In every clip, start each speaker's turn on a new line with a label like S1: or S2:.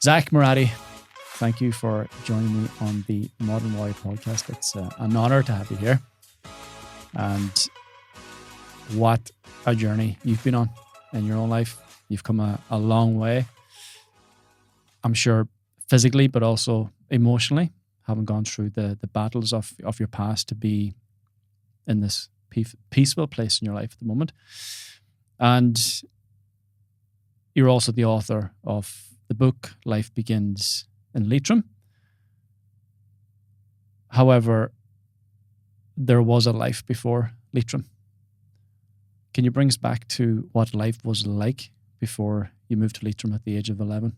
S1: Zak Moradi, thank you for joining me on the Modern Warrior podcast. It's an honor to have you here. And what a journey you've been on in your own life. You've come a long way. I'm sure physically, but also emotionally, having gone through the battles of your past to be in this peaceful place in your life at the moment. And you're also the author of the book Life Begins in Leitrim. However, there was a life before Leitrim. Can you bring us back to what life was like before you moved to Leitrim at the age of 11?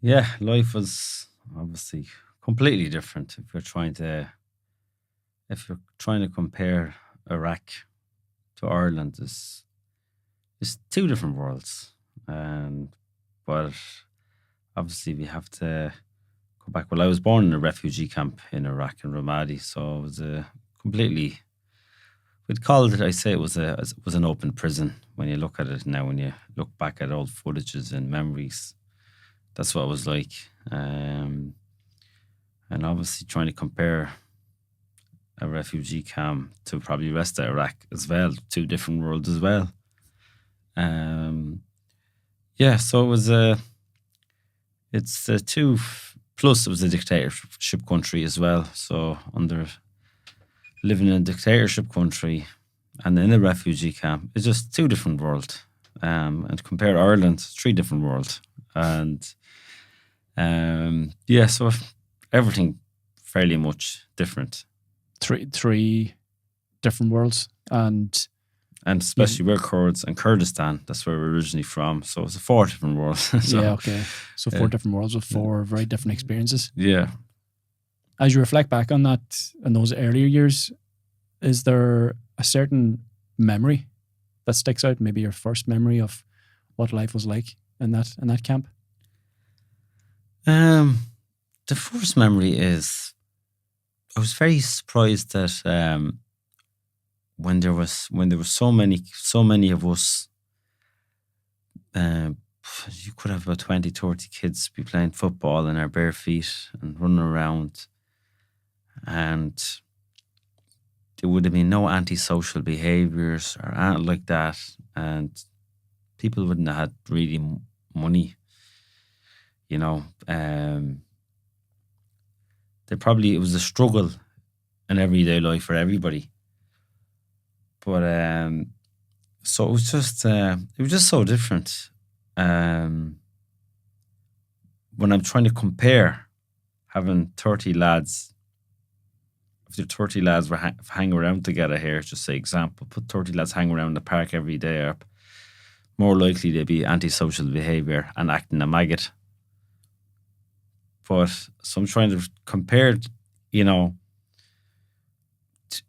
S2: Yeah, life was obviously completely different. If you're trying to compare Iraq to Ireland, it's two different worlds. But obviously we have to go back. Well, I was born in a refugee camp in Iraq, in Ramadi, so it was a completely, we'd called it, I say it was an open prison. When you look at it now, when you look back at old footages and memories, that's what it was like. And obviously trying to compare a refugee camp to probably the rest of Iraq as well, two different worlds as well. So it was two, plus it was a dictatorship country as well. So living in a dictatorship country and in a refugee camp, it's just two different worlds. And compare Ireland, three different worlds. And so everything fairly much different.
S1: Three different worlds.
S2: And especially we're Kurds and Kurdistan, that's where we're originally from. So it's 4 different worlds.
S1: So 4 different worlds with 4 very different experiences.
S2: Yeah.
S1: As you reflect back on that, in those earlier years, is there a certain memory that sticks out? Maybe your first memory of what life was like in that camp?
S2: The first memory is, I was very surprised that when there was so many of us, you could have about 20, 30 kids be playing football in our bare feet and running around, and there would have been no antisocial behaviours or anything like that, and people wouldn't have had really money, you know. It was a struggle in everyday life for everybody. But so it was just so different. When I'm trying to compare having 30 lads, if the 30 lads were hang around together here, just say example, put 30 lads hang around the park every day, are more likely to be antisocial behaviour and acting a maggot. But so I'm trying to compare, it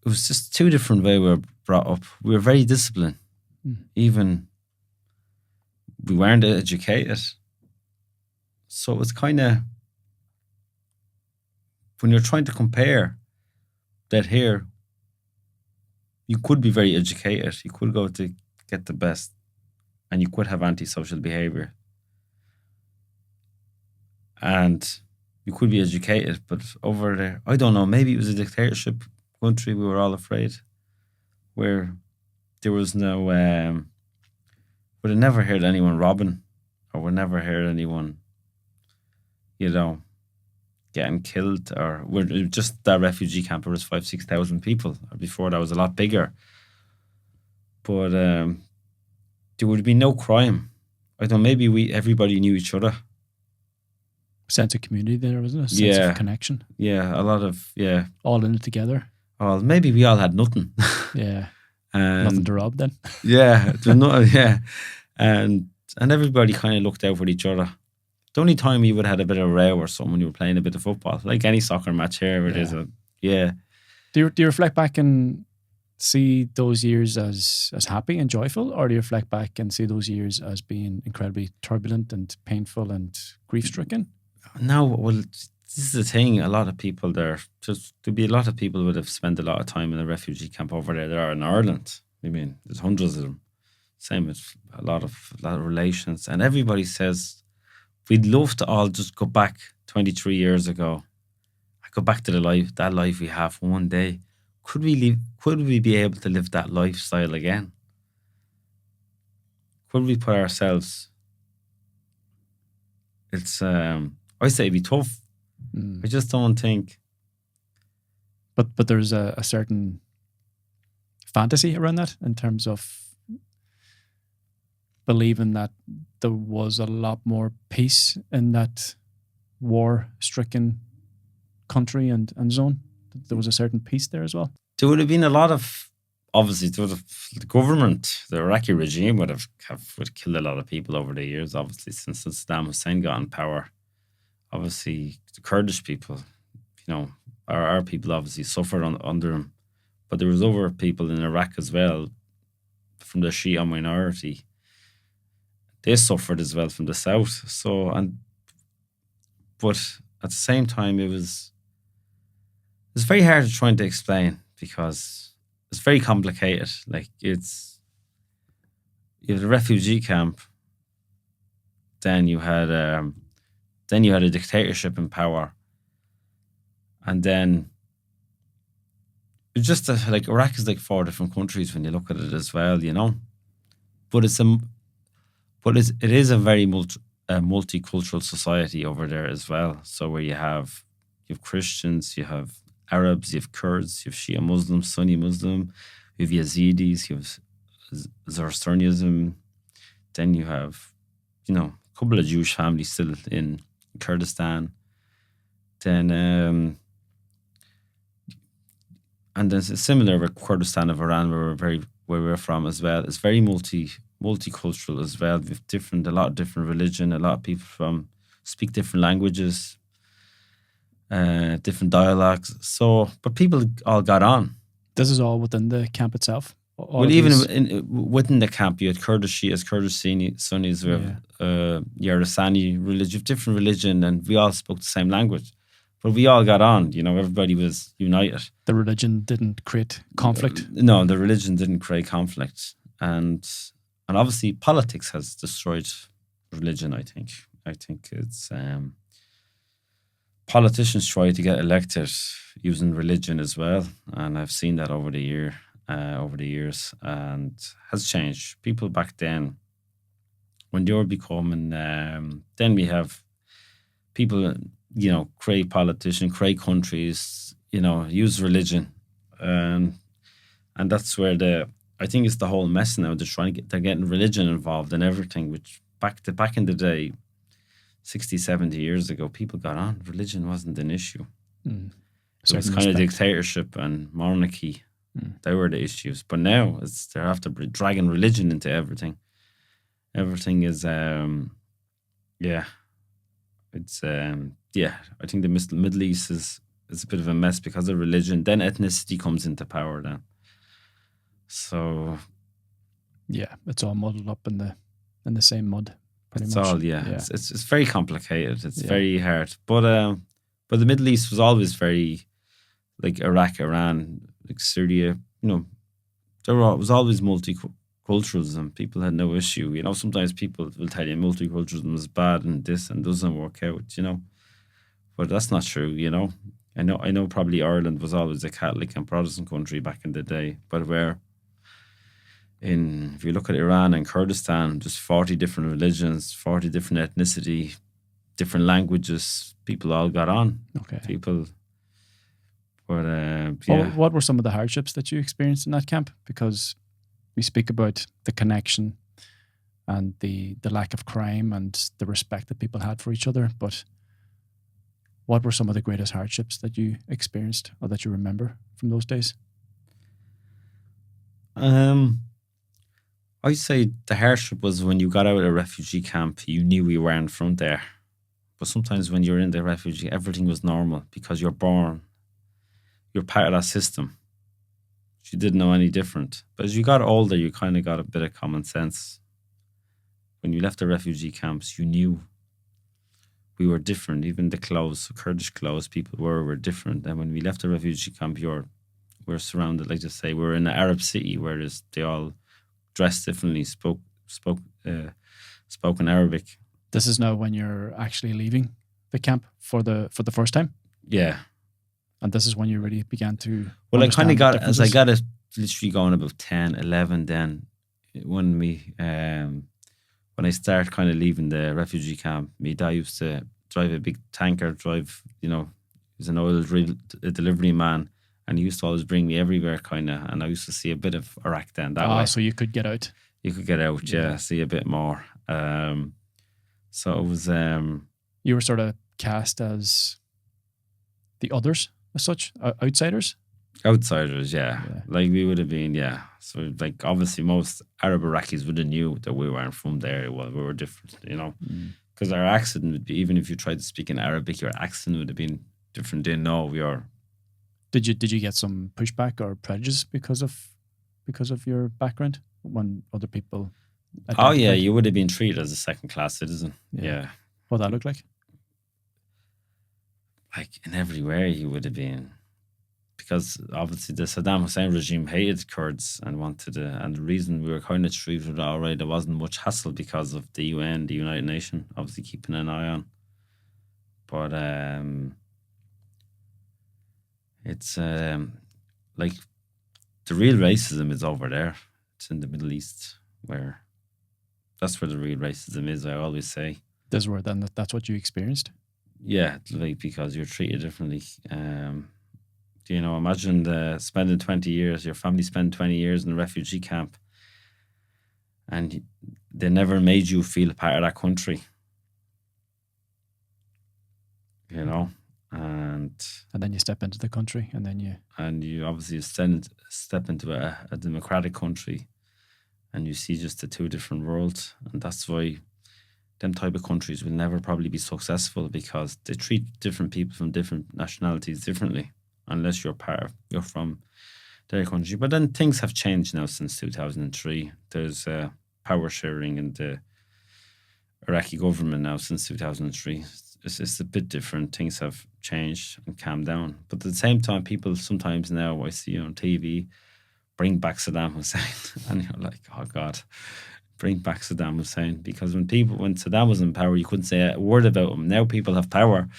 S2: was just two different ways we were brought up. We were very disciplined. Even we weren't educated. So it was kind of, when you're trying to compare that here, you could be very educated. You could go to get the best and you could have antisocial behaviour. And you could be educated, but over there, I don't know, maybe it was a dictatorship country, we were all afraid, where there was no, would have never heard anyone robbing, or would never heard anyone, getting killed, or just that refugee camp, there was 5,000-6,000 people. Before that was a lot bigger. But there would be no crime. I don't know, maybe everybody knew each other.
S1: Sense of community there, wasn't it? A sense of connection.
S2: Yeah, a lot of,
S1: all in it together.
S2: Well, maybe we all had nothing.
S1: Yeah. Nothing to rob then.
S2: Yeah. And everybody kind of looked out for each other. The only time you would have had a bit of a row or something, you were playing a bit of football, like any soccer match here, it is.
S1: Do you reflect back and see those years as happy and joyful, or do you reflect back and see those years as being incredibly turbulent and painful and grief-stricken?
S2: No, well, this is the thing. A lot of people there'd be a lot of people who would have spent a lot of time in a refugee camp over there. There are in Ireland. I mean, there's hundreds of them. Same with a lot of relations, and everybody says we'd love to all just go back 23 years ago. I go back to that life we have one day. Could we be able to live that lifestyle again? Could we put ourselves? It's I say it'd be tough. I just don't think.
S1: But there's a certain fantasy around that in terms of believing that there was a lot more peace in that war-stricken country and zone. There was a certain peace there as well.
S2: There would have been a lot of, obviously, the government, the Iraqi regime would have killed a lot of people over the years, obviously, since Saddam Hussein got in power. Obviously, the Kurdish people, our people obviously suffered under him. But there was other people in Iraq as well, from the Shia minority. They suffered as well from the south. But at the same time, it's very hard to try to explain because it's very complicated. Like you have the refugee camp, then you had a dictatorship in power, and then it's just like Iraq is like 4 different countries when you look at it as well, But it is a very multicultural society over there as well. So where you have Christians, you have Arabs, you have Kurds, you have Shia Muslims, Sunni Muslim, you have Yazidis, you have Zoroastrianism. Then you have, a couple of Jewish families still in Kurdistan. Then, and then it's similar with Kurdistan of Iran, where we're from as well. It's very multicultural as well. With a lot of different religion, a lot of people speak different languages, different dialects. So, but people all got on.
S1: This is all within the camp itself.
S2: Within the camp, you had Kurdish Shias, Kurdish Sunnis, we have Yarasani religion, different religion, and we all spoke the same language. But we all got on, everybody was united.
S1: The religion didn't create conflict?
S2: No, the religion didn't create conflict. And obviously politics has destroyed religion, I think. I think it's politicians try to get elected using religion as well. And I've seen that over the years, and has changed. People back then, when they were becoming, then we have people, create politicians, create countries, use religion. And that's where I think it's the whole mess now. They're getting religion involved in everything, which back in the day, 60, 70 years ago, people got on. Religion wasn't an issue. It was kind of dictatorship and monarchy. They were the issues. But now they're after dragging religion into everything. Everything is, I think the Middle East is a bit of a mess because of religion. Then ethnicity comes into power then. So,
S1: yeah, it's all muddled up in the same mud.
S2: It's much. All, yeah. It's very complicated. It's very hard. But the Middle East was always very, like Iraq, Iran, like Syria, there was always multiculturalism. People had no issue. Sometimes people will tell you multiculturalism is bad and this and doesn't work out, But that's not true, I know probably Ireland was always a Catholic and Protestant country back in the day, but if you look at Iran and Kurdistan, just 40 different religions, 40 different ethnicity, different languages, people all got on.
S1: Okay. What were some of the hardships that you experienced in that camp? Because we speak about the connection and the lack of crime and the respect that people had for each other, but what were some of the greatest hardships that you experienced or that you remember from those days?
S2: I'd say the hardship was when you got out of a refugee camp, you knew you weren't from there. But sometimes when you're in the refugee, everything was normal because you're part of that system. You didn't know any different. But as you got older, you kind of got a bit of common sense. When you left the refugee camps, you knew we were different. Even the clothes, Kurdish clothes, people were different. And when we left the refugee camp, we're surrounded, like I say, we're in an Arab city where they all dressed differently, spoke in Arabic.
S1: This is now when you're actually leaving the camp for the first time,
S2: Yeah.
S1: and this is when you really began to.
S2: Well, I kind
S1: understand
S2: of
S1: the
S2: got, as I
S1: differences.
S2: got it literally going about 10, 11, then when when I start kind of leaving the refugee camp, my dad used to drive a big tanker, he's an delivery man, and he used to always bring me everywhere kind of, and I used to see a bit of Iraq then that way.
S1: So you could get out.
S2: You could get out, see a bit more. So it was,
S1: You were sort of cast as the others, as such, outsiders.
S2: outsiders, yeah.
S1: Yeah.
S2: Like we would have been, yeah. So like obviously most Arab Iraqis would have knew that we weren't from there. Well, we were different, because our accent would be, even if you tried to speak in Arabic, your accent would have been different. They know we are.
S1: Did you get some pushback or prejudice because of your background when other people?
S2: Oh yeah,
S1: identified?
S2: you would have been treated as a second class citizen. Yeah.
S1: What that looked like?
S2: Like in everywhere you would have been, because obviously the Saddam Hussein regime hated Kurds and and the reason we were kind of treated all right, there wasn't much hassle because of the UN, the United Nations, obviously keeping an eye on. But it's like the real racism is over there. It's in the Middle East, where that's where the real racism is. I always say.
S1: That's where then that's what you experienced.
S2: Yeah, like because you're treated differently. Imagine spending 20 years, your family spend 20 years in a refugee camp, and they never made you feel a part of that country. And
S1: then you step into the country, and then
S2: you obviously step into a democratic country, and you see just the two different worlds, and that's why them type of countries will never probably be successful, because they treat different people from different nationalities differently, unless you're from their country. But then things have changed now since 2003. There's power sharing in the Iraqi government now since 2003. It's a bit different. Things have changed and calmed down. But at the same time, people sometimes now I see on TV bring back Saddam Hussein, and you're like, oh God. Bring back Saddam Hussein, because when Saddam was in power, you couldn't say a word about him. Now people have power.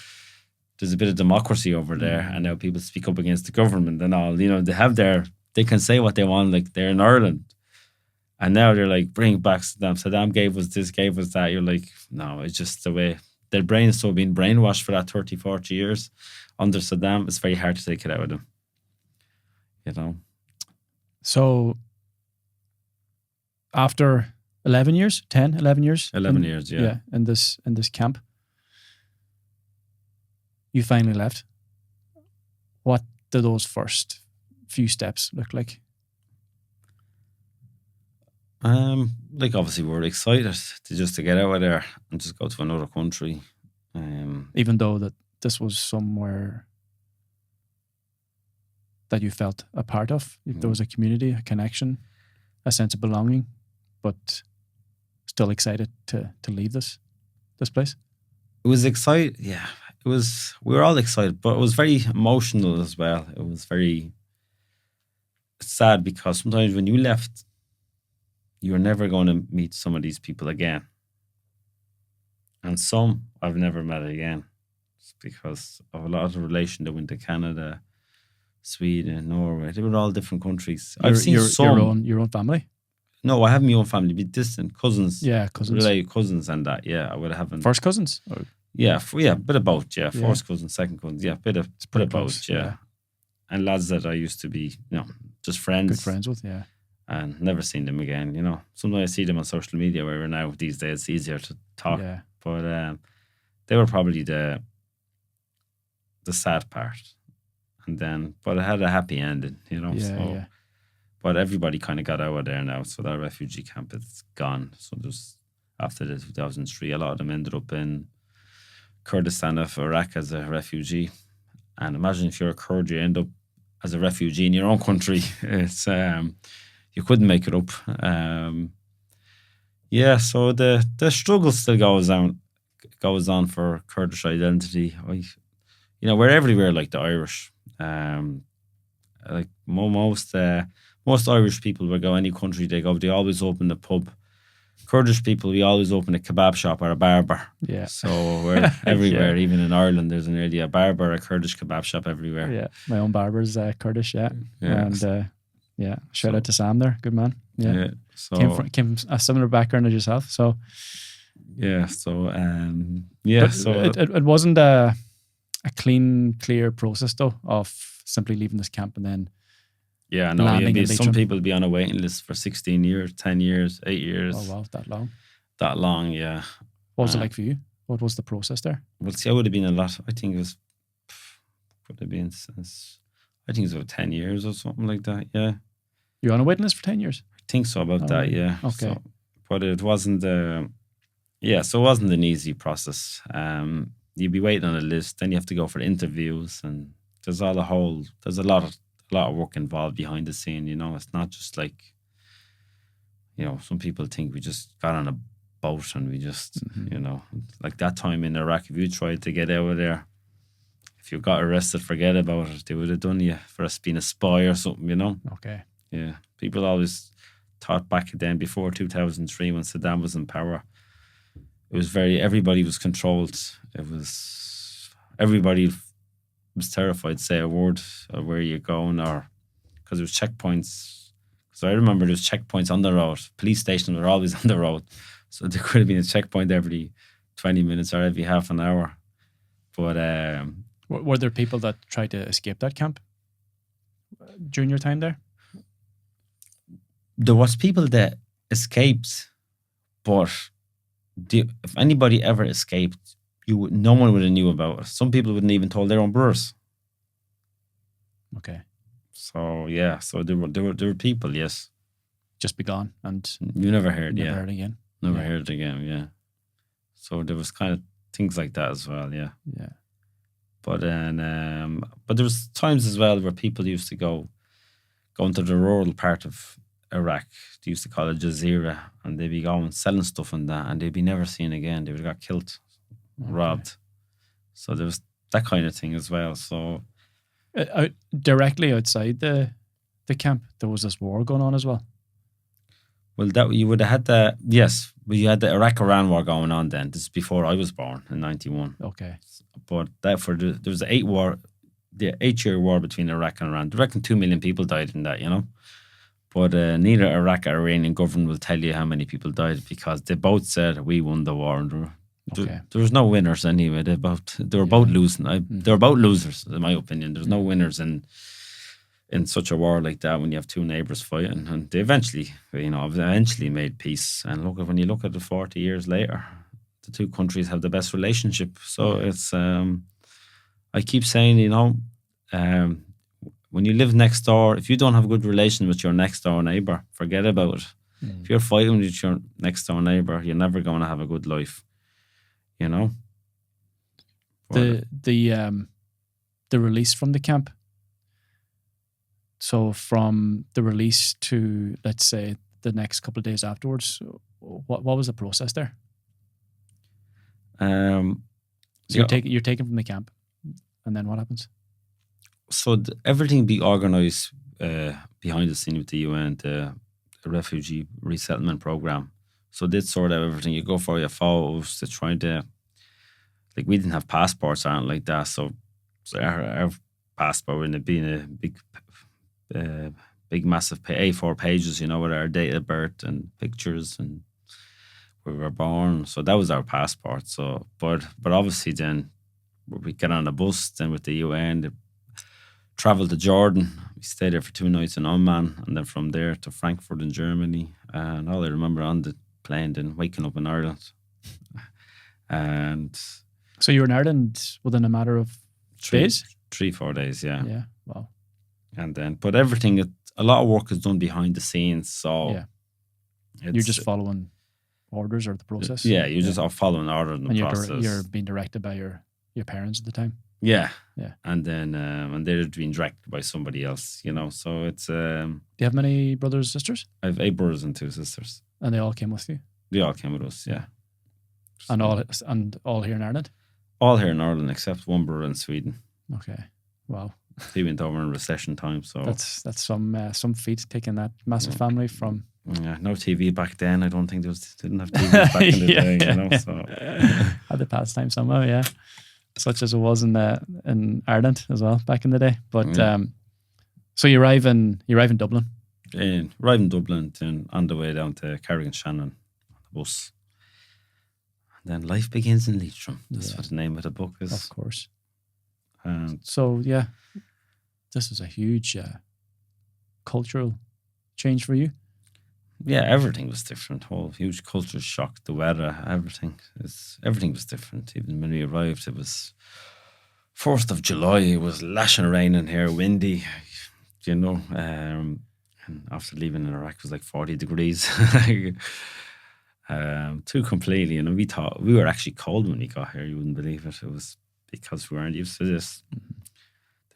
S2: There's a bit of democracy over there, and now people speak up against the government and all. They can say what they want, like they're in Ireland, and now they're like, bring back Saddam. Saddam gave us this, gave us that. You're like, no, it's just the way their brain's so been brainwashed for that 30, 40 years under Saddam. It's very hard to take it out of them.
S1: So after 11 years, 10, 11 years?
S2: 11 years, yeah.
S1: Yeah, in this camp. You finally left. What did those first few steps look like?
S2: Like obviously we were excited to get out of there and just go to another country.
S1: Even though that this was somewhere that you felt a part of. There was a community, a connection, a sense of belonging, but still excited to leave this place?
S2: It was exciting. Yeah, we were all excited, but it was very emotional as well. It was very sad, because sometimes when you left, you're never going to meet some of these people again. And some I've never met again, because of a lot of the relation that went to Canada, Sweden, Norway. They were all different countries. I've seen some.
S1: Your own family?
S2: No, I have my own family, but distant cousins.
S1: Yeah, cousins.
S2: Related cousins and that. Yeah, I would have.
S1: First cousins? Or?
S2: Yeah, bit of both. Yeah, first cousins, second cousins. Yeah, bit of both. Yeah. And lads that I used to be, just friends.
S1: Good friends with, yeah.
S2: And never seen them again. Sometimes I see them on social media, where now these days it's easier to talk.
S1: Yeah.
S2: But they were probably the sad part. And then, but it had a happy ending,
S1: Yeah.
S2: But everybody kind of got out of there now. So that refugee camp is gone. So there's, after the 2003, a lot of them ended up in Kurdistan of Iraq as a refugee. And imagine if you're a Kurd, you end up as a refugee in your own country. It's you couldn't make it up. So the struggle still goes on for Kurdish identity. We're everywhere like the Irish. Like most Irish people will go any country they go, they always open the pub Kurdish people, we always open a kebab shop or a barber.
S1: Yeah.
S2: So we're everywhere, even in Ireland, there's nearly a barber, a Kurdish kebab shop everywhere.
S1: Yeah. My own barber's Kurdish, yeah.
S2: Yeah.
S1: And shout out to Sam there. Good man. Yeah.
S2: Yeah. So
S1: Came from a similar background as yourself. So
S2: yeah. So
S1: but
S2: so
S1: it wasn't a clean, clear process though of simply leaving this camp and then
S2: yeah, no,
S1: landing in
S2: some
S1: Leitrim.
S2: people be on a waiting list for 16 years, 10 years, 8 years.
S1: Oh wow, that long.
S2: That long, yeah.
S1: What was it like for you? What was the process there?
S2: Well, see, I would have been a lot. I think it was, could have been since, I think it's about 10 years or something like that, yeah.
S1: You were on a waiting list for 10 years?
S2: I think so, about that,
S1: really?
S2: yeah.
S1: Okay.
S2: So, but it wasn't, so it wasn't an easy process. You'd be waiting on a list, then you have to go for interviews, and there's a lot of work involved behind the scene, It's not just like, some people think we just got on a boat and we just, like that time in Iraq, if you tried to get out of there, if you got arrested, forget about it. They would have done you for us being a spy or something,
S1: Okay.
S2: Yeah. People always thought back then, before 2003, when Saddam was in power, it was everybody was controlled. Everybody was terrified to say a word of where you're going, or because there was checkpoints. Because I remember there was checkpoints on the road. Police stations were always on the road. So there could have been a checkpoint every 20 minutes or every half an hour. But
S1: were there people that tried to escape that camp during your time there?
S2: There was people that escaped, but if anybody ever escaped, no one would have knew about it. Some people wouldn't even told their own brothers.
S1: Okay.
S2: So yeah, so there were people, yes.
S1: Just be gone and
S2: you never heard,
S1: never heard again.
S2: Never heard again, yeah. So there was kind of things like that as well, yeah.
S1: Yeah.
S2: But then, but there was times as well where people used to go into the rural part of Iraq. They used to call it Jazeera, and they'd be going selling stuff and that, and they'd be never seen again. They would have got killed, robbed. So there was that kind of thing as well. So
S1: directly outside the camp, there was this war going on as well.
S2: Well, that you would have had the yes, but you had the Iraq-Iran war going on then. This is before I was born in '91.
S1: Okay,
S2: but there was the 8-year war between Iraq and Iran. I reckon 2 million people died in that, But neither Iraq or Iranian government will tell you how many people died, because they both said we won the war. And there was no winners anyway. They were both losing. They were both losers, in my opinion. There's no winners in such a war like that when you have two neighbours fighting. And they eventually made peace. And look, when you look at it 40 years later, the two countries have the best relationship. So it's I keep saying, when you live next door, if you don't have a good relation with your next door neighbour, forget about it. If you're fighting with your next door neighbour, you're never going to have a good life.
S1: The release from the camp. So from the release to, let's say, the next couple of days afterwards, what was the process there? So you're taken from the camp, and then what happens?
S2: So everything be organised behind the scene with the UN, the Refugee Resettlement Programme. So they'd sort out everything. You go for your photos, they're trying to, like, we didn't have passports or anything like that. So our passport would have been a big massive A4 pages, with our date of birth and pictures and where we were born. So that was our passport. So, but obviously then we get on a bus then with the UN, travelled to Jordan. We stayed there for 2 nights in Oman, and then from there to Frankfurt in Germany. And all I remember on the plane, then waking up in Ireland. And
S1: so you were in Ireland within a matter of days?
S2: 3-4 days, yeah.
S1: Yeah, wow.
S2: And then, but everything, a lot of work is done behind the scenes. So
S1: you're just following orders or the process?
S2: Yeah, you're just following orders in the process.
S1: You're being directed by your parents at the time?
S2: Yeah.
S1: Yeah.
S2: And then, and they're being directed by somebody else, So it's...
S1: Do you have many brothers and sisters?
S2: I have 8 brothers and 2 sisters.
S1: And they all came with you?
S2: They all came with us, yeah.
S1: And all here in Ireland?
S2: All here in Ireland, except one brother in Sweden.
S1: Okay. Wow.
S2: He went over in recession time, so...
S1: That's some feat, taking that massive family from
S2: Yeah, no TV back then. I don't think didn't have TV back in the day, you know. So
S1: had the pastime somehow, yeah. Such as it was in Ireland as well back in the day. But so you arrive in Dublin.
S2: Arrived in Dublin, then on the way down to Carrigan-Shannon on the bus. And then life begins in Leitrim. That's what the name of the book is.
S1: Of course.
S2: And
S1: so this was a huge cultural change for you.
S2: Yeah, everything was different. Whole huge culture shock. The weather, everything was different. Even when we arrived, it was 4th of July. It was lashing rain in here, windy, you know. And after leaving in Iraq, it was like 40 degrees. Too completely. You know, we thought we were actually cold when we got here. You wouldn't believe it. It was because we weren't used to this.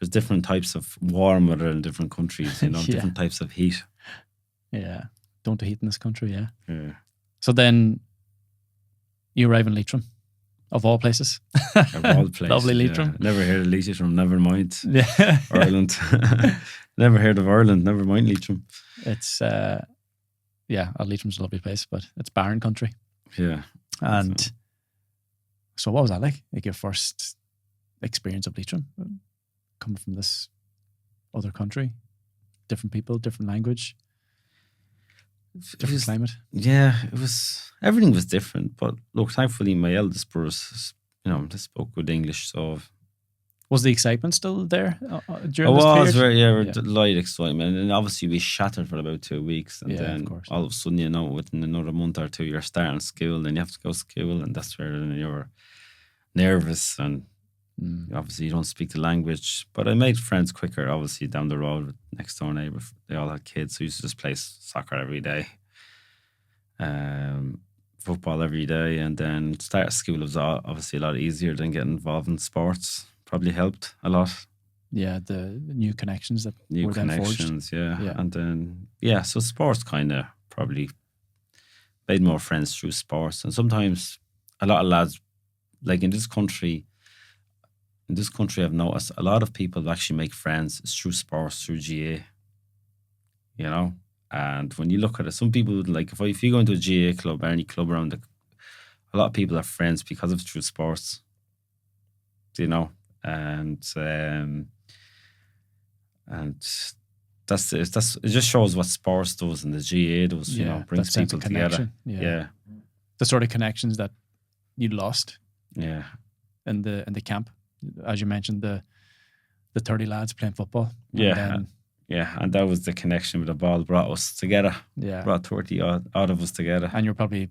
S2: There's different types of warm weather in different countries. You know, different types of heat.
S1: Yeah. Don't heat in this country, yeah.
S2: Yeah.
S1: So then you arrive in Leitrim, of all places.
S2: Of all places.
S1: Lovely Leitrim.
S2: Yeah. Never heard of Leitrim, never mind.
S1: Yeah.
S2: Ireland. Never heard of Ireland, never mind Leitrim.
S1: It's, Leitrim's a lovely place, but it's barren country.
S2: Yeah.
S1: And so what was that like? Like your first experience of Leitrim? Coming from this other country, different people, different language. Different climate.
S2: Yeah, everything was different. But look, thankfully, my eldest brothers, they spoke good English. So,
S1: was the excitement still there during
S2: this
S1: period?
S2: Very light excitement, and obviously we shattered for about 2 weeks, and then all of a sudden, within another month or two, you're starting school, and you have to go to school, and that's where you're nervous, and obviously you don't speak the language. But I made friends quicker, obviously, down the road with next door neighbour. They all had kids, so we used to just play soccer every day, football every day, and then start of school was obviously a lot easier than getting involved in sports. Probably helped a lot.
S1: Yeah, the new connections that were then forged.
S2: Yeah. And then so sports kind of probably made more friends through sports, and sometimes a lot of lads, like in this country, I've noticed a lot of people actually make friends through sports, through GA. You know, and when you look at it, some people like if you go into a GA club or any club around a lot of people are friends because of through sports. You know, and that's it just shows what sports does and the GA does. You know, brings people together. Yeah,
S1: the sort of connections that you lost.
S2: Yeah,
S1: in the camp. As you mentioned, the 30 lads playing football.
S2: And that was the connection with the ball, brought us together. Yeah. Brought 30 odd of us together.
S1: And you're probably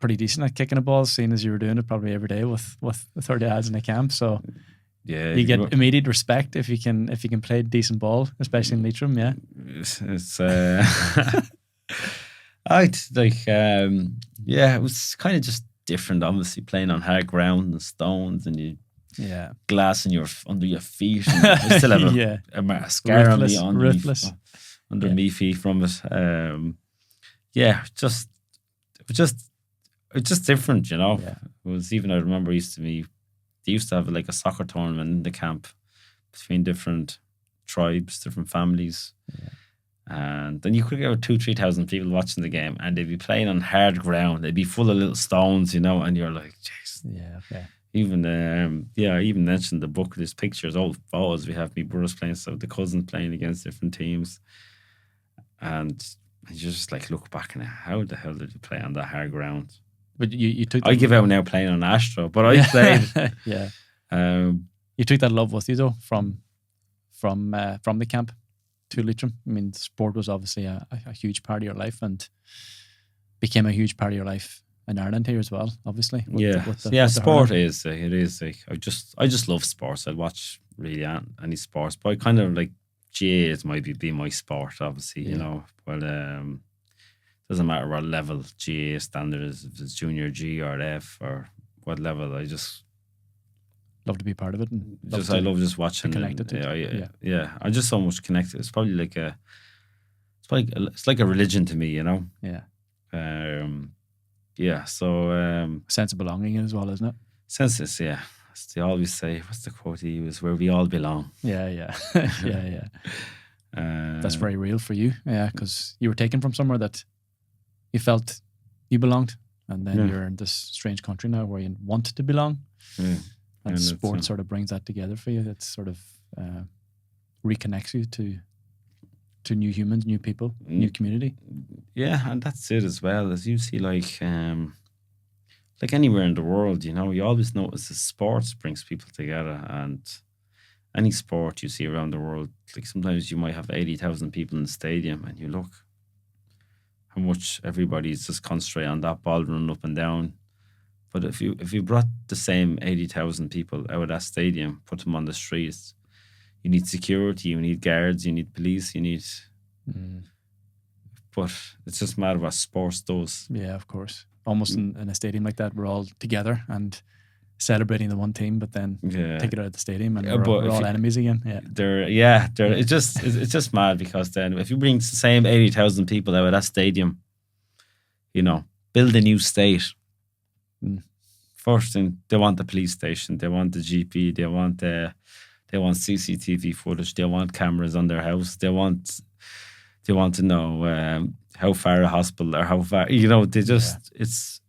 S1: pretty decent at kicking a ball, seeing as you were doing it probably every day with the 30 lads in the camp. So you get immediate respect if you can play a decent ball, especially in Leitrim, yeah.
S2: It's it was kind of just different, obviously, playing on hard ground and stones and glass under your feet. And I still have a mascara under me feet from it. It's just different, you know. Yeah. It was even, I remember they used to have like a soccer tournament in the camp between different tribes, different families. Yeah. And then you could get 2,000-3,000 people watching the game, and they'd be playing on hard ground. They'd be full of little stones, you know, and you're like, jeez.
S1: Yeah, okay.
S2: Even, I even mentioned the book, there's pictures, old photos. We have me brothers playing, so the cousins playing against different teams. And you just like look back and how the hell did you play on that hard ground?
S1: But you took.
S2: I give out now playing on Astro, but I played.
S1: Yeah. You took that love with you though from the camp to Leitrim. I mean, sport was obviously a huge part of your life and became a huge part of your life in Ireland here as well. Obviously.
S2: Sport is it is like I just love sports. I'd watch really any sports, but I kind of like GA might be my sport, obviously. You know, but doesn't matter what level GA standard is, if it's junior G or F or what level. I just
S1: love to be part of it, and
S2: I love just watching.
S1: Connected.
S2: I'm just so much connected. It's probably like it's like a religion to me, you know.
S1: Yeah.
S2: So
S1: sense of belonging as well, isn't it?
S2: Senses, yeah. As they always say, what's the quote he used? Where we all belong.
S1: Yeah. That's very real for you, yeah, because you were taken from somewhere that you felt you belonged, and then
S2: Yeah.
S1: you're in this strange country now where you want to belong,
S2: Yeah.
S1: and
S2: And it's,
S1: sport sort of brings that together for you. It sort of reconnects you to new humans, new people, new community.
S2: Yeah, and that's it as well. As you see, like anywhere in the world, you always notice that sports brings people together, and any sport you see around the world, like sometimes you might have 80,000 people in the stadium, and you look how much everybody's just concentrating on that ball running up and down. But if you brought the same 80,000 people out of that stadium, put them on the streets, you need security, you need guards, you need police, you need. But it's just a matter of what sports does.
S1: Yeah, of course. Almost in a stadium like that, we're all together and celebrating the one team, but then take it out of the stadium and we're all enemies again. Yeah,
S2: it's just mad, because then if you bring the same 80,000 people out of that stadium, build a new state. First thing, they want the police station, they want the GP, they want CCTV footage, they want cameras on their house, they want to know how far a hospital or how far, they just, it's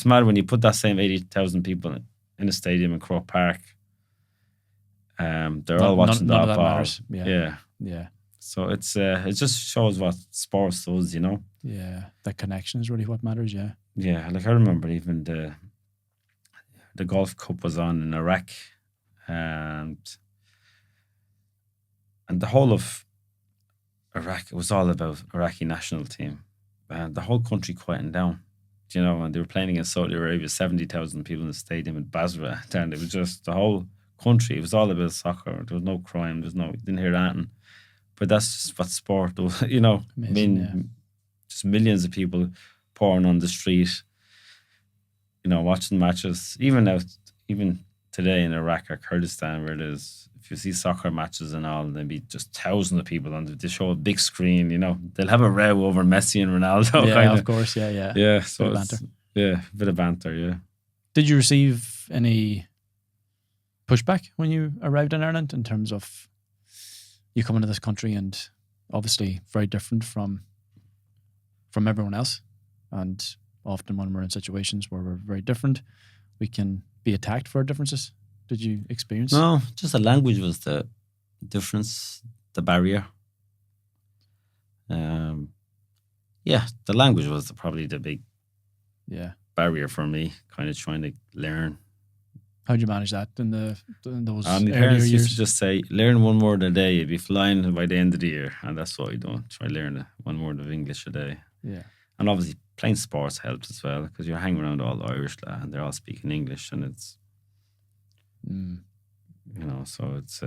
S2: mad when you put that same 80,000 people in a stadium in Croke Park. They're all watching
S1: none of
S2: that
S1: that
S2: ball.
S1: matters. Yeah.
S2: So it just shows what sports does,
S1: Yeah, that connection is really what matters.
S2: Yeah, like I remember even the Golf Cup was on in Iraq, and the whole of Iraq, it was all about Iraqi national team, and the whole country quieting down, and they were playing against Saudi Arabia, 70,000 people in the stadium in Basra, and it was just the whole country. It was all about soccer. There was no crime. You didn't hear anything. But that's just what sport does,
S1: Amazing,
S2: just millions of people pouring on the street, watching matches. Even today in Iraq or Kurdistan, where there's, if you see soccer matches and all, there'll be just thousands of people on. They show a big screen, they'll have a row over Messi and Ronaldo.
S1: Yeah, of course, yeah.
S2: Yeah, so
S1: bit of banter.
S2: Yeah, a bit of banter, yeah.
S1: Did you receive any pushback when you arrived in Ireland in terms of you coming to this country and obviously very different from everyone else, and often when we're in situations where we're very different, we can be attacked for our differences? Did you experience?
S2: No, just the language was the difference, the barrier. The language was probably the big barrier for me, kind of trying to learn.
S1: How'd you manage that in those
S2: My
S1: earlier
S2: parents
S1: years?
S2: used to just say, learn one word a day, you'll be flying by the end of the year. And that's what I do. Try to learn one word of English a day.
S1: Yeah.
S2: And obviously playing sports helps as well, because you're hanging around all the Irish and they're all speaking English, and it's, so it's...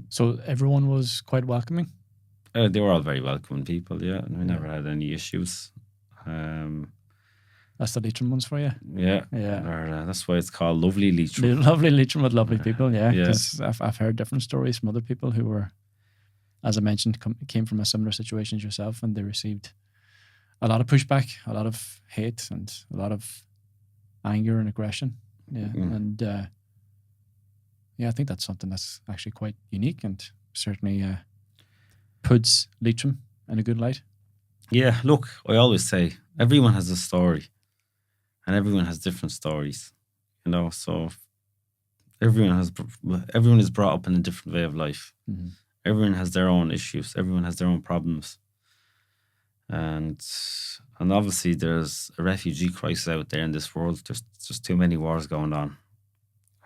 S1: So everyone was quite welcoming?
S2: they were all very welcoming people, yeah. And we never had any issues.
S1: That's the Leitrim ones for you.
S2: Yeah. That's why it's called Lovely Leitrim.
S1: Lovely Leitrim with lovely people, yeah. Because I've heard different stories from other people who were, as I mentioned, came from a similar situation as yourself, and they received a lot of pushback, a lot of hate, and a lot of anger and aggression. Yeah. And I think that's something that's actually quite unique, and certainly puts Leitrim in a good light.
S2: Yeah, look, I always say everyone has a story, and everyone has different stories, so everyone is brought up in a different way of life.
S1: Mm-hmm.
S2: Everyone has their own issues, everyone has their own problems, and obviously there's a refugee crisis out there in this world. There's just too many wars going on,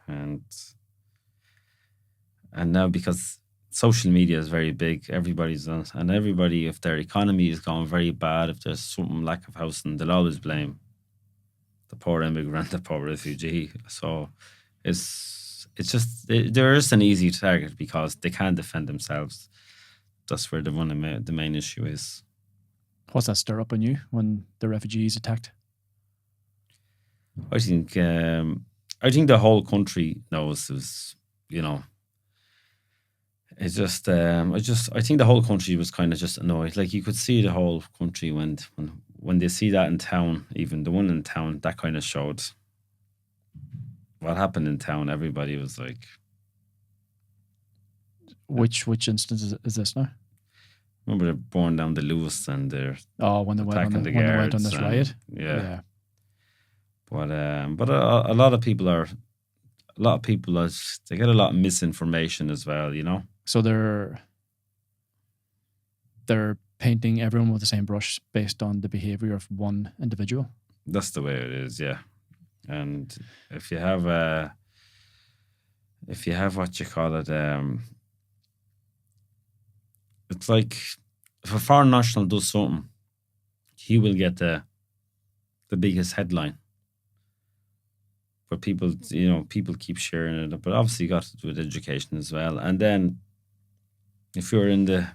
S2: and now, because social media is very big, everybody's on, and everybody, if their economy is going very bad, if there's some lack of housing, they'll always blame the poor immigrant, the poor refugee. So it's just, they're just an easy target because they can't defend themselves. That's where the main issue is.
S1: What's that stir up in you when the refugees attacked?
S2: I think the whole country knows is, it's just, I think the whole country was kind of just annoyed. Like, you could see the whole country when they see that in town, even the one in town, that kind of showed what happened in town. Everybody was like...
S1: Which instance is this now?
S2: Remember they burned down the Lewis and they're
S1: when they
S2: attacking the
S1: when they went on
S2: guards
S1: this
S2: and-
S1: riot.
S2: Yeah. But a lot of people they get a lot of misinformation as well, you know.
S1: So they're painting everyone with the same brush based on the behavior of one individual.
S2: That's the way it is, yeah. And if you have what you call it, it's like if a foreign national does something, he will get the biggest headline. But people, people keep sharing it. But obviously, you got to do with education as well. And then, if you're in the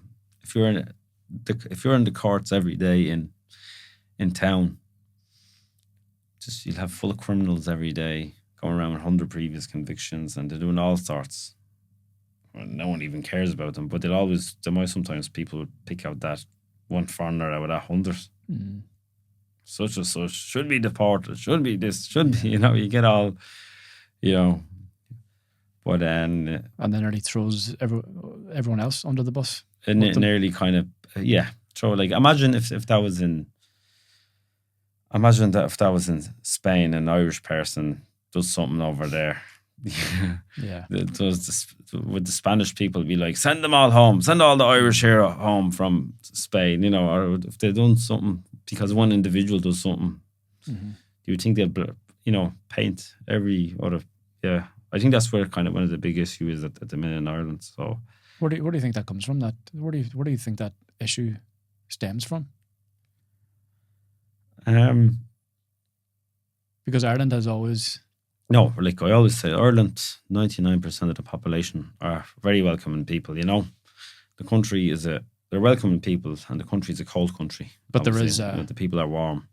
S2: courts every day in town, just you'll have full of criminals every day going around with 100 previous convictions, and they're doing all sorts. Well, no one even cares about them, but there might sometimes people would pick out that one foreigner out of that 100.
S1: Mm.
S2: Such and such should be deported, should be this, should be, you get all, but then.
S1: And then nearly throws everyone else under the bus.
S2: And nearly kind of, throw, like, imagine if that was in Spain, an Irish person does something over there.
S1: Yeah.
S2: Would the Spanish people be like, send them all home, send all the Irish here home from Spain, or if they've done something because one individual does something,
S1: Mm-hmm.
S2: you would think they'll, paint every other, I think that's where kind of one of the big issues is at the minute in Ireland. So
S1: where do you think that comes from? Where do you think that issue stems from? Because Ireland has always.
S2: No, like I always say, Ireland, 99% of the population are very welcoming people, The country they're welcoming people, and the country is a cold country.
S1: But there is.
S2: The people are warm.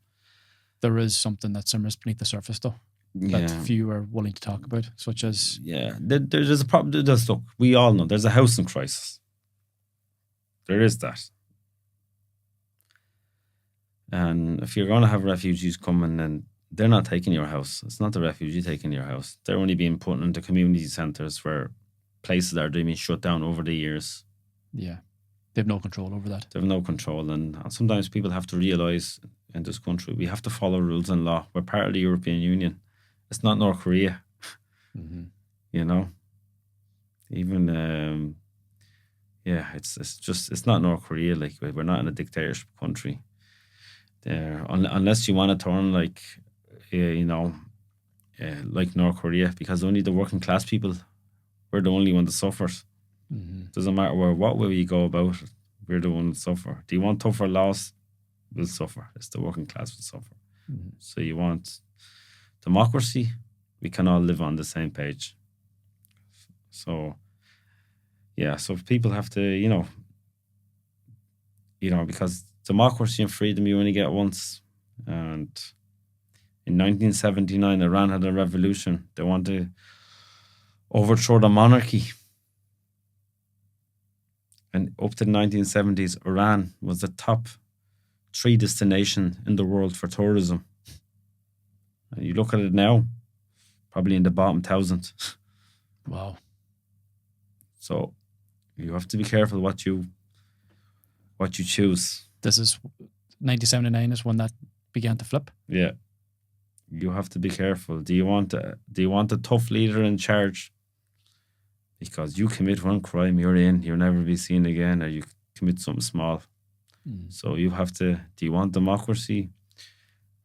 S1: There is something that simmers beneath the surface, though, that few are willing to talk about, such as.
S2: Yeah, there's a problem. Look, we all know there's a housing crisis. There is that. And if you're going to have refugees coming, then they're not taking your house. It's not the refugee taking your house. They're only being put into community centres where places are being shut down over the years.
S1: Yeah. They have no control over that.
S2: They have no control. And sometimes people have to realise in this country, we have to follow rules and law. We're part of the European Union. It's not North Korea.
S1: Mm-hmm.
S2: Even, it's not North Korea. Like, we're not in a dictatorship country. There, unless you want to turn like North Korea, because only the working class people, we're the only one that suffers.
S1: Mm-hmm.
S2: Doesn't matter what way you go about it, we're the one that suffer. Do you want tougher laws? We'll suffer. It's the working class will suffer.
S1: Mm-hmm.
S2: So you want democracy? We can all live on the same page. So people have to, because democracy and freedom you only get once. And in 1979, Iran had a revolution. They want to overthrow the monarchy. And up to the 1970s, Iran was the top 3 destination in the world for tourism. And you look at it now, probably in the bottom 1,000.
S1: Wow.
S2: So you have to be careful what you choose.
S1: This is 1979 is when that began to flip.
S2: Yeah. You have to be careful. Do you want a tough leader in charge? Because you commit one crime, you'll never be seen again, or you commit something small.
S1: Mm.
S2: So you have to, do you want democracy,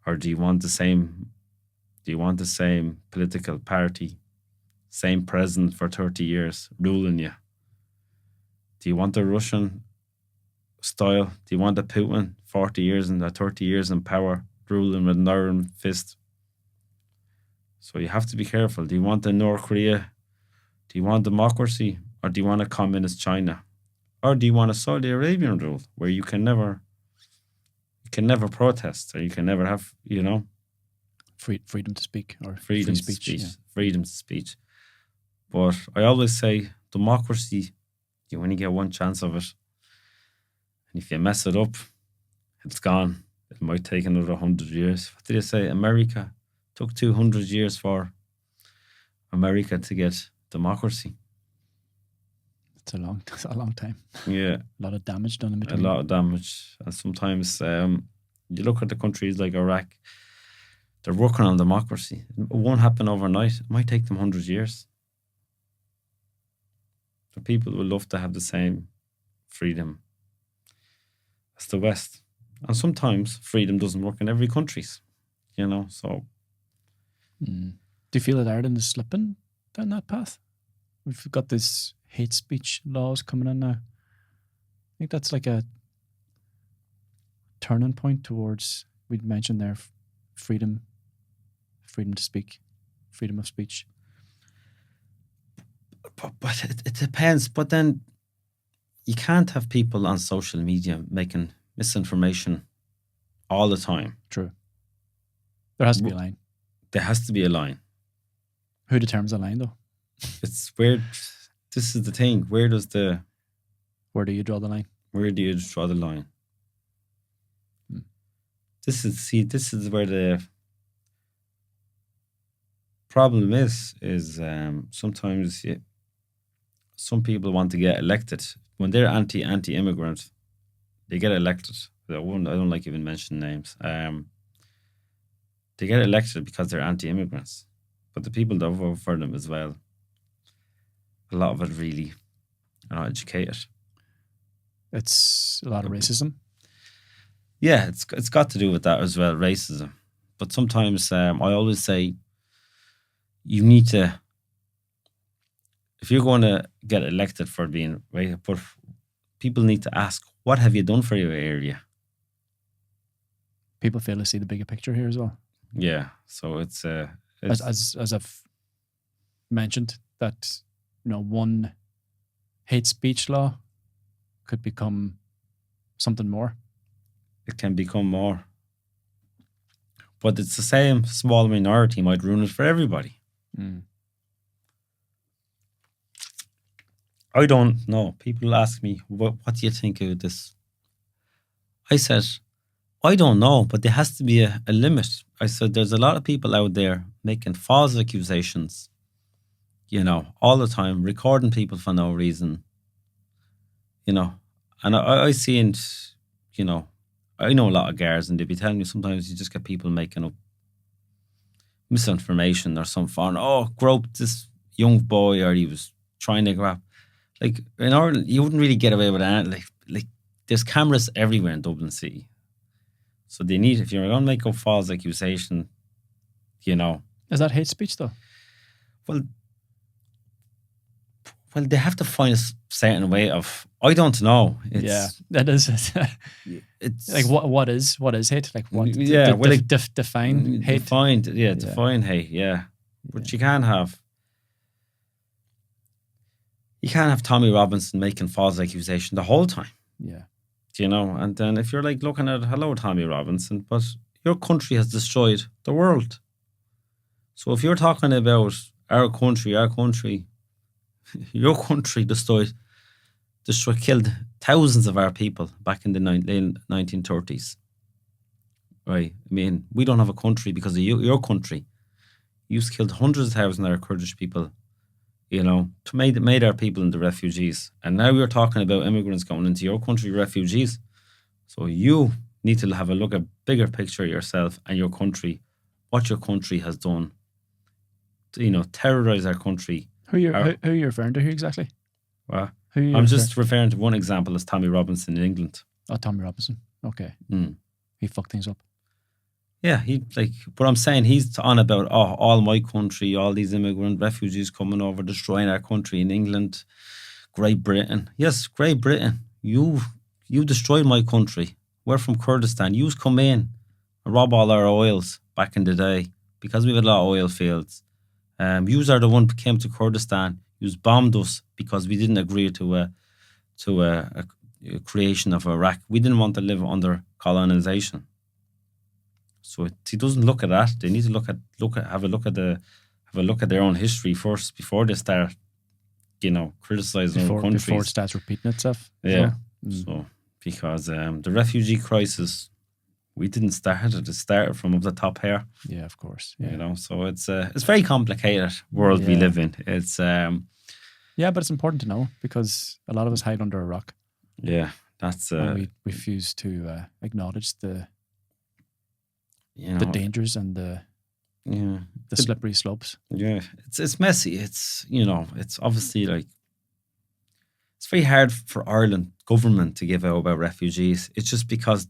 S2: or do you want the same political party, same president for 30 years ruling you? Do you want the Russian style? Do you want the Putin 40 years and 30 years in power, ruling with an iron fist? So you have to be careful. Do you want the North Korea? Do you want democracy, or do you want a communist China? Or do you want a Saudi Arabian rule where you can never protest, or you can never have,
S1: freedom to speak, or
S2: freedom
S1: free
S2: to
S1: speech.
S2: speech. Freedom to speech. But I always say democracy, you only get one chance of it. And if you mess it up, it's gone. It might take another 100 years. What did I say? America took 200 years for America to get democracy.
S1: It's a long time.
S2: Yeah,
S1: A lot of damage done in
S2: a
S1: between.
S2: lot of damage. And sometimes you look at the countries like Iraq, they're working on democracy. It won't happen overnight. It might take them 100 years. The people would love to have the same freedom as the West. And sometimes freedom doesn't work in every country, so
S1: Do you feel that Ireland is slipping down that path? We've got this hate speech laws coming in now. I think that's like a turning point towards, we'd mentioned there, freedom to speak, freedom of speech.
S2: But it depends. But then you can't have people on social media making misinformation all the time.
S1: True. There has to be a line.
S2: There has to be a line.
S1: Who determines the line, though?
S2: It's weird. This is the thing. Where do
S1: you draw the line?
S2: Where do you draw the line? This is where the problem is sometimes some people want to get elected. When they're anti-immigrant, they get elected. I don't like even mention names. They get elected because they're anti-immigrants. But the people that vote for them as well, a lot of it really are not educated.
S1: It's a lot of racism.
S2: Yeah, it's got to do with that as well, racism. But sometimes I always say you need to, if you're going to get elected for being racist, but people need to ask, what have you done for your area?
S1: People fail to see the bigger picture here as well.
S2: Yeah, so it's
S1: as I've mentioned, that one hate speech law could become something more.
S2: It can become more, but it's the same small minority might ruin it for everybody. I don't know. People ask me, what do you think of this? I said, I don't know, but there has to be a limit. I said, there's a lot of people out there making false accusations, all the time, recording people for no reason, and I seen, I know a lot of guards, and they'd be telling me sometimes you just get people making up misinformation or some fun. Oh, groped this young boy, or he was trying to grab. Like in Ireland, you wouldn't really get away with that. Like there's cameras everywhere in Dublin City. So they need, if you're going to make up false accusation,
S1: Is that hate speech though?
S2: Well, they have to find a certain way of, I don't know.
S1: That is.
S2: It's
S1: like what is hate? Like what? Define hate.
S2: Define hate. Yeah, but you can't have Tommy Robinson making false accusation the whole time.
S1: Yeah.
S2: And then if you're like looking at, hello, Tommy Robinson, but your country has destroyed the world. So if you're talking about our country, your country killed thousands of our people back in the late 1930s. Right? I mean, we don't have a country because of your country. You've killed hundreds of thousands of our Kurdish people, to made our people into refugees. And now you're talking about immigrants going into your country, refugees. So you need to have a look at bigger picture of yourself and your country, what your country has done to, terrorize our country.
S1: Who are you referring to here exactly?
S2: Well, I'm just referring to one example as Tommy Robinson in England.
S1: Oh, Tommy Robinson. Okay. He fucked things up.
S2: Yeah, but I'm saying he's on about, all my country, all these immigrant refugees coming over, destroying our country in England, Great Britain. Yes, Great Britain. You destroyed my country. We're from Kurdistan. You've come in and rob all our oils back in the day because we had a lot of oil fields. Yous are the one who came to Kurdistan. Yous bombed us because we didn't agree to a creation of Iraq. We didn't want to live under colonization. So he doesn't look at that. They need to have a look at their own history first before they start, criticizing other countries.
S1: Before it starts repeating itself.
S2: Yeah. So because the refugee crisis, we didn't start it. It started from up the top here.
S1: Yeah, of course. Yeah.
S2: So it's very complicated world we live in. It's
S1: Yeah, but it's important to know because a lot of us hide under a rock
S2: Yeah, that's
S1: and we refuse to acknowledge the
S2: you
S1: the
S2: know,
S1: dangers and
S2: yeah,
S1: the slippery slopes.
S2: yeah. It's messy. It's it's obviously like it's very hard for Ireland government to give out about refugees. It's just because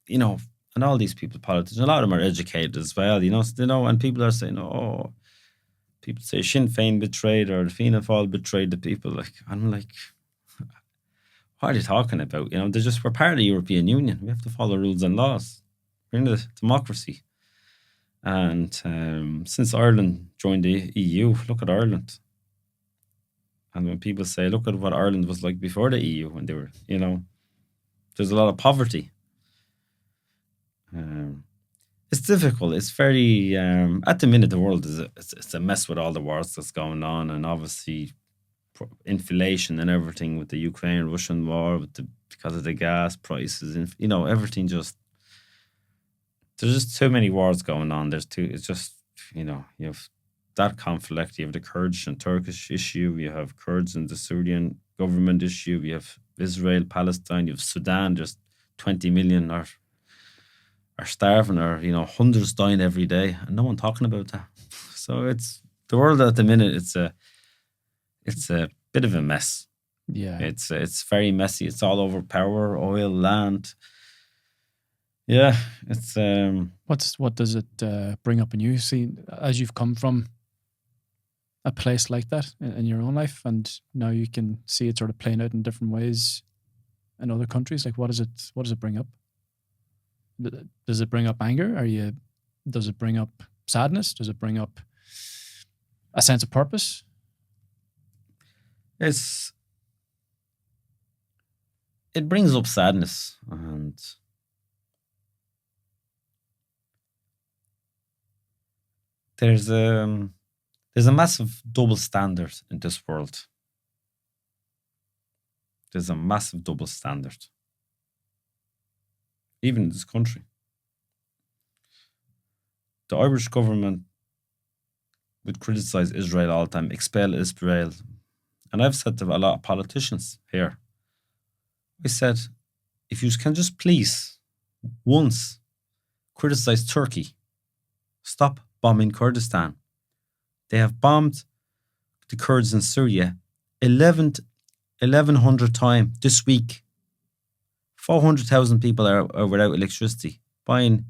S2: and all these people, politicians, a lot of them are educated as well. And people are saying, oh, people say Sinn Féin betrayed or the Fianna Fáil betrayed the people. Like I'm like, what are you talking about? We're part of the European Union. We have to follow rules and laws. We're in a democracy. And since Ireland joined the EU, look at Ireland. And when people say, look at what Ireland was like before the EU, when they were, there's a lot of poverty. It's difficult. It's very, at the minute, the world it's a mess with all the wars that's going on. And obviously, inflation and everything with the Ukraine-Russian war, because of the gas prices, and everything there's just too many wars going on. It's just, you have that conflict, you have the Kurdish and Turkish issue, you have Kurds and the Syrian government issue, you have Israel, Palestine, you have Sudan, there's 20 million are starving, or hundreds dying every day, and no one talking about that. So it's the world at the minute. It's a bit of a mess.
S1: Yeah,
S2: it's very messy. It's all over power, oil, land. Yeah, it's
S1: what does it bring up in you? See, as you've come from a place like that in your own life, and now you can see it sort of playing out in different ways in other countries. Like, what does it bring up? Does it bring up anger? Does it bring up sadness? Does it bring up a sense of purpose?
S2: It brings up sadness, and there's a massive double standard in this world. There's a massive double standard. Even in this country. The Irish government would criticize Israel all the time, expel Israel. And I've said to a lot of politicians here, I said, if you can just please once criticize Turkey, stop bombing Kurdistan. They have bombed the Kurds in Syria 1,100 times this week. 400,000 people are without electricity, buying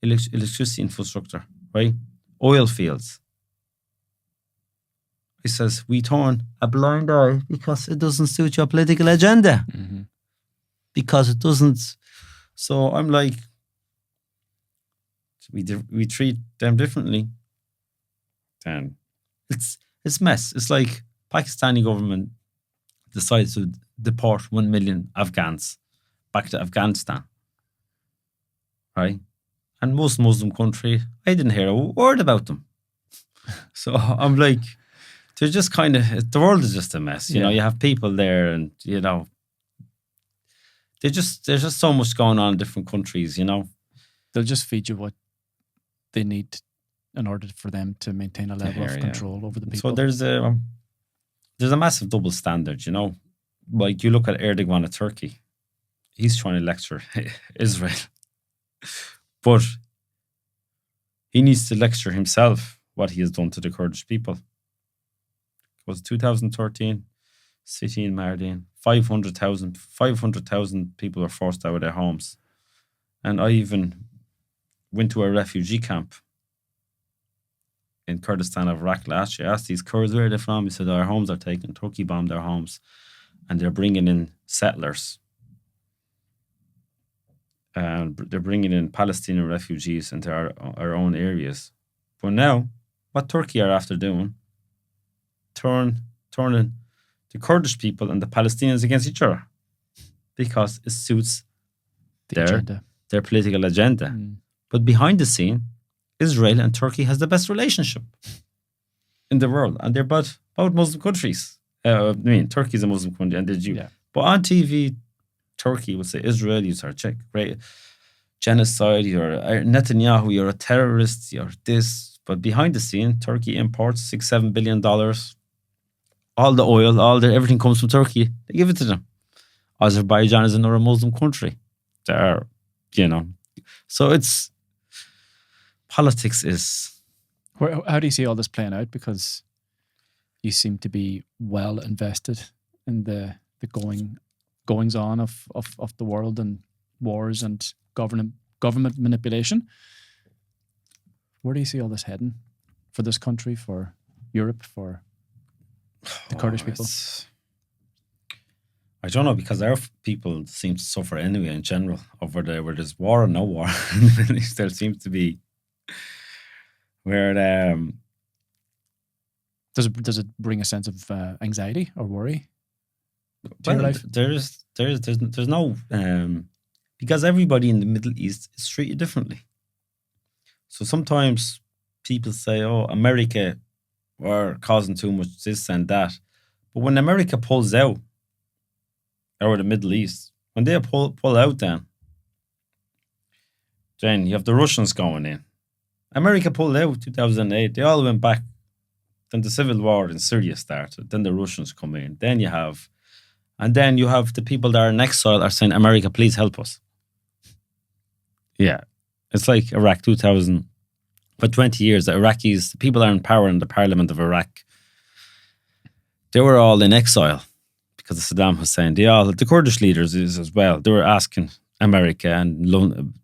S2: electricity infrastructure, right? Oil fields. He says, we turn a blind eye because it doesn't suit your political agenda.
S1: Mm-hmm.
S2: Because it doesn't. So I'm like, we treat them differently. Then it's mess. It's like Pakistani government decides to deport 1 million Afghans back to Afghanistan, right? And most Muslim country, I didn't hear a word about them. So I'm like, they're just kind of, the world is just a mess. You know, you have people there, and there's just so much going on in different countries.
S1: They'll just feed you what they need in order for them to maintain a level of control over the people.
S2: So there's a massive double standard. Like you look at Erdogan at Turkey. He's trying to lecture Israel. But he needs to lecture himself what he has done to the Kurdish people. It was 2013, city in Mardin, 500,000 people were forced out of their homes. And I even went to a refugee camp in Kurdistan of Iraq last year. I asked these Kurds, where are they from? He said, our homes are taken. Turkey bombed their homes. And they're bringing in settlers. And they're bringing in Palestinian refugees into our own areas. But now, what Turkey are after doing, turning the Kurdish people and the Palestinians against each other, because it suits their political agenda. Mm. But behind the scene, Israel and Turkey has the best relationship in the world, and they're both Muslim countries. Turkey is a Muslim country, and the Jew. Yeah. But on TV, Turkey would say, Israel, you are great genocide, you're Netanyahu, you're a terrorist, you're this. But behind the scene, Turkey imports $6-7 billion all the oil, everything comes from Turkey. They give it to them. Azerbaijan is another Muslim country. They're, so it's politics is.
S1: How do you see all this playing out? Because you seem to be well invested in the goings on of the world and wars and government manipulation. Where do you see all this heading for this country, for Europe, for the Kurdish people?
S2: I don't know, because our people seem to suffer anyway in general over there, where there's war or no war. In the Middle East, there seems to be where
S1: does it bring a sense of anxiety or worry to
S2: well,
S1: your life?
S2: there's no because everybody in the Middle East is treated differently. So sometimes people say, "Oh, America are causing too much this and that," but when America pulls out, or the Middle East, when they pull out, then you have the Russians going in. America pulled out 2008. They all went back. Then the civil war in Syria started. Then the Russians come in. Then you have the people that are in exile are saying, "America, please help us." Yeah, it's like Iraq 2000. For 20 years, the Iraqis, the people that are in power in the parliament of Iraq, they were all in exile because of Saddam Hussein. The Kurdish leaders is as well. They were asking America and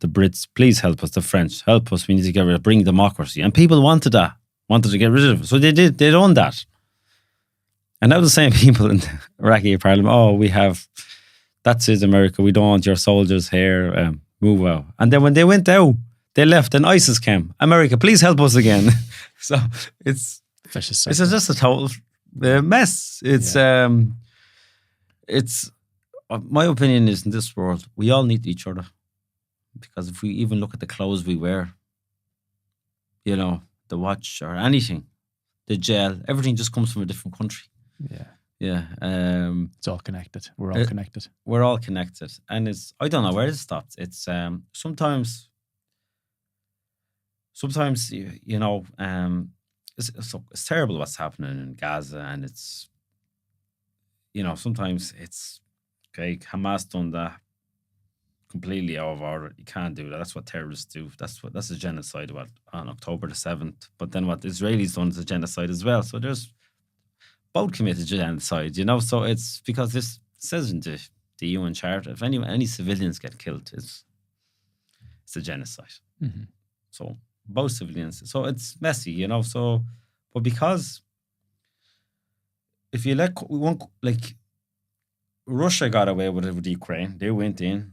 S2: the Brits, "Please help us." The French, "Help us. We need to bring democracy." And people wanted to get rid of it. So they did. They done that. And now the same people in the Iraqi parliament, that's it, America. We don't want your soldiers here. Move out. And then when they went out, they left, and ISIS came. "America, please help us again." So it's just a total mess. It's my opinion is, in this world, we all need each other, because if we even look at the clothes we wear, the watch or anything, the gel, everything just comes from a different country. Yeah.
S1: It's all connected. We're all connected.
S2: We're all connected, and I don't know where it stops. It's sometimes it's terrible what's happening in Gaza, and it's sometimes it's okay. Hamas done that completely out of order. You can't do that. That's what terrorists do. That's a genocide. On October the 7th. But then what Israelis done is a genocide as well. So there's both committed genocide. So it's because this says in the UN Charter, if any civilians get killed, it's a genocide.
S1: Mm-hmm.
S2: So both civilians. So it's messy, So, but because if you Russia got away with it with Ukraine. They went in,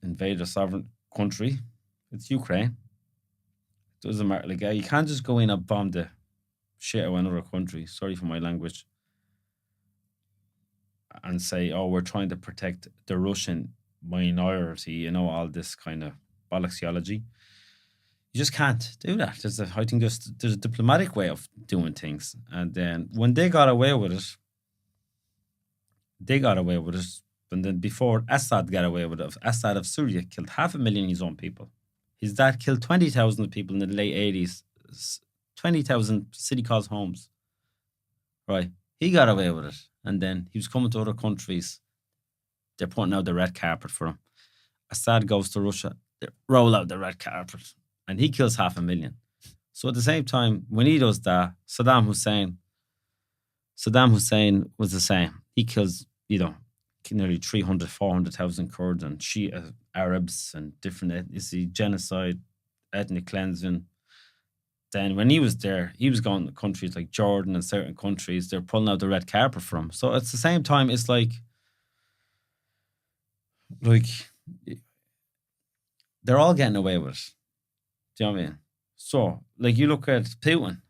S2: invaded a sovereign country. It's Ukraine. It doesn't matter. You can't just go in and bomb the shit out of another country. Sorry for my language. And say, "Oh, we're trying to protect the Russian minority." All this kind of bollocksology. You just can't do that. I think there's a diplomatic way of doing things. And then when they got away with it, and then before Assad got away with it, Assad of Syria killed 500,000 of his own people. His dad killed 20,000 people in the late 80s. 20,000 city calls homes. Right. He got away with it. And then he was coming to other countries. They're putting out the red carpet for him. Assad goes to Russia. They roll out the red carpet. And he kills 500,000. So at the same time, when he does that, Saddam Hussein was the same. He kills, nearly 300,000, 400,000 Kurds and Shia Arabs and different ethnicity, genocide, ethnic cleansing. Then when he was there, he was going to countries like Jordan and certain countries. They're pulling out the red carpet for him. So at the same time, it's like they're all getting away with it. Do you know what I mean? So, you look at Putin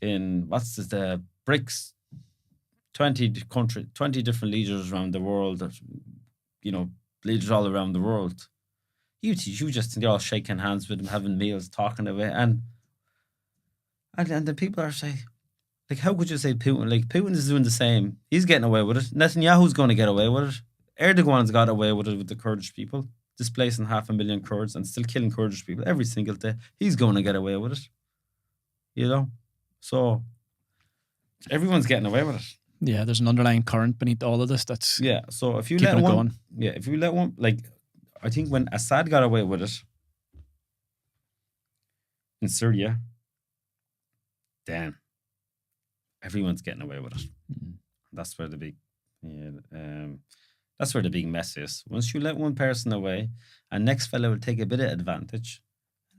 S2: in the BRICS, 20 different leaders around the world, leaders all around the world. You just think they're all shaking hands with him, having meals, talking away, and the people are saying, how could you say Putin? Putin is doing the same. He's getting away with it. Netanyahu's going to get away with it. Erdogan's got away with it with the Kurdish people, displacing 500,000 Kurds and still killing Kurdish people every single day. He's going to get away with it. So Everyone's getting away with it.
S1: Yeah, there's an underlying current beneath all of this that's
S2: Yeah. So if you
S1: keeping
S2: let
S1: it
S2: one,
S1: going.
S2: yeah, if you let one, like I think when Assad got away with it in Syria, then everyone's getting away with it. That's where the big, that's where the big mess is. Once you let one person away, and next fella will take a bit of advantage,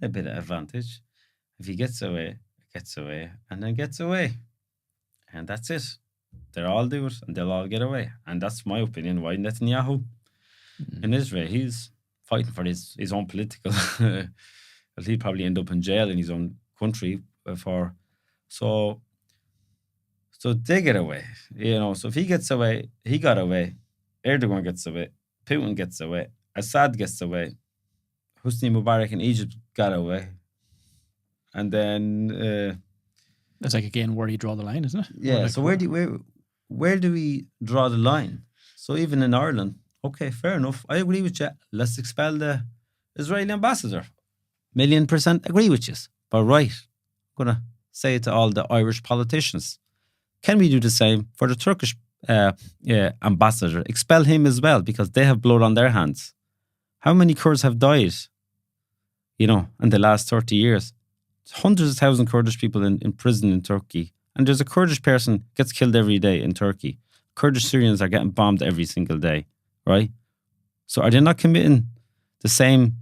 S2: If he gets away, and then gets away, and that's it. They'll all do it, and they'll all get away. And that's my opinion. Why Netanyahu in Israel? He's fighting for his own political. He'd probably end up in jail in his own country for so. So they get away, So if he gets away, he got away. Erdogan gets away. Putin gets away. Assad gets away. Hosni Mubarak in Egypt got away. And then
S1: it's like again where you draw the line, isn't it?
S2: Yeah.
S1: Like,
S2: so where do we draw the line? So even in Ireland, okay, fair enough. I agree with you. Let's expel the Israeli ambassador. 1,000,000% agree with you. But right, I'm gonna say it to all the Irish politicians. Can we do the same for the Turkish ambassador? Expel him as well, because they have blood on their hands. How many Kurds have died, in the last 30 years? Hundreds of thousands of Kurdish people in prison in Turkey. And there's a Kurdish person gets killed every day in Turkey. Kurdish Syrians are getting bombed every single day, right? So are they not committing the same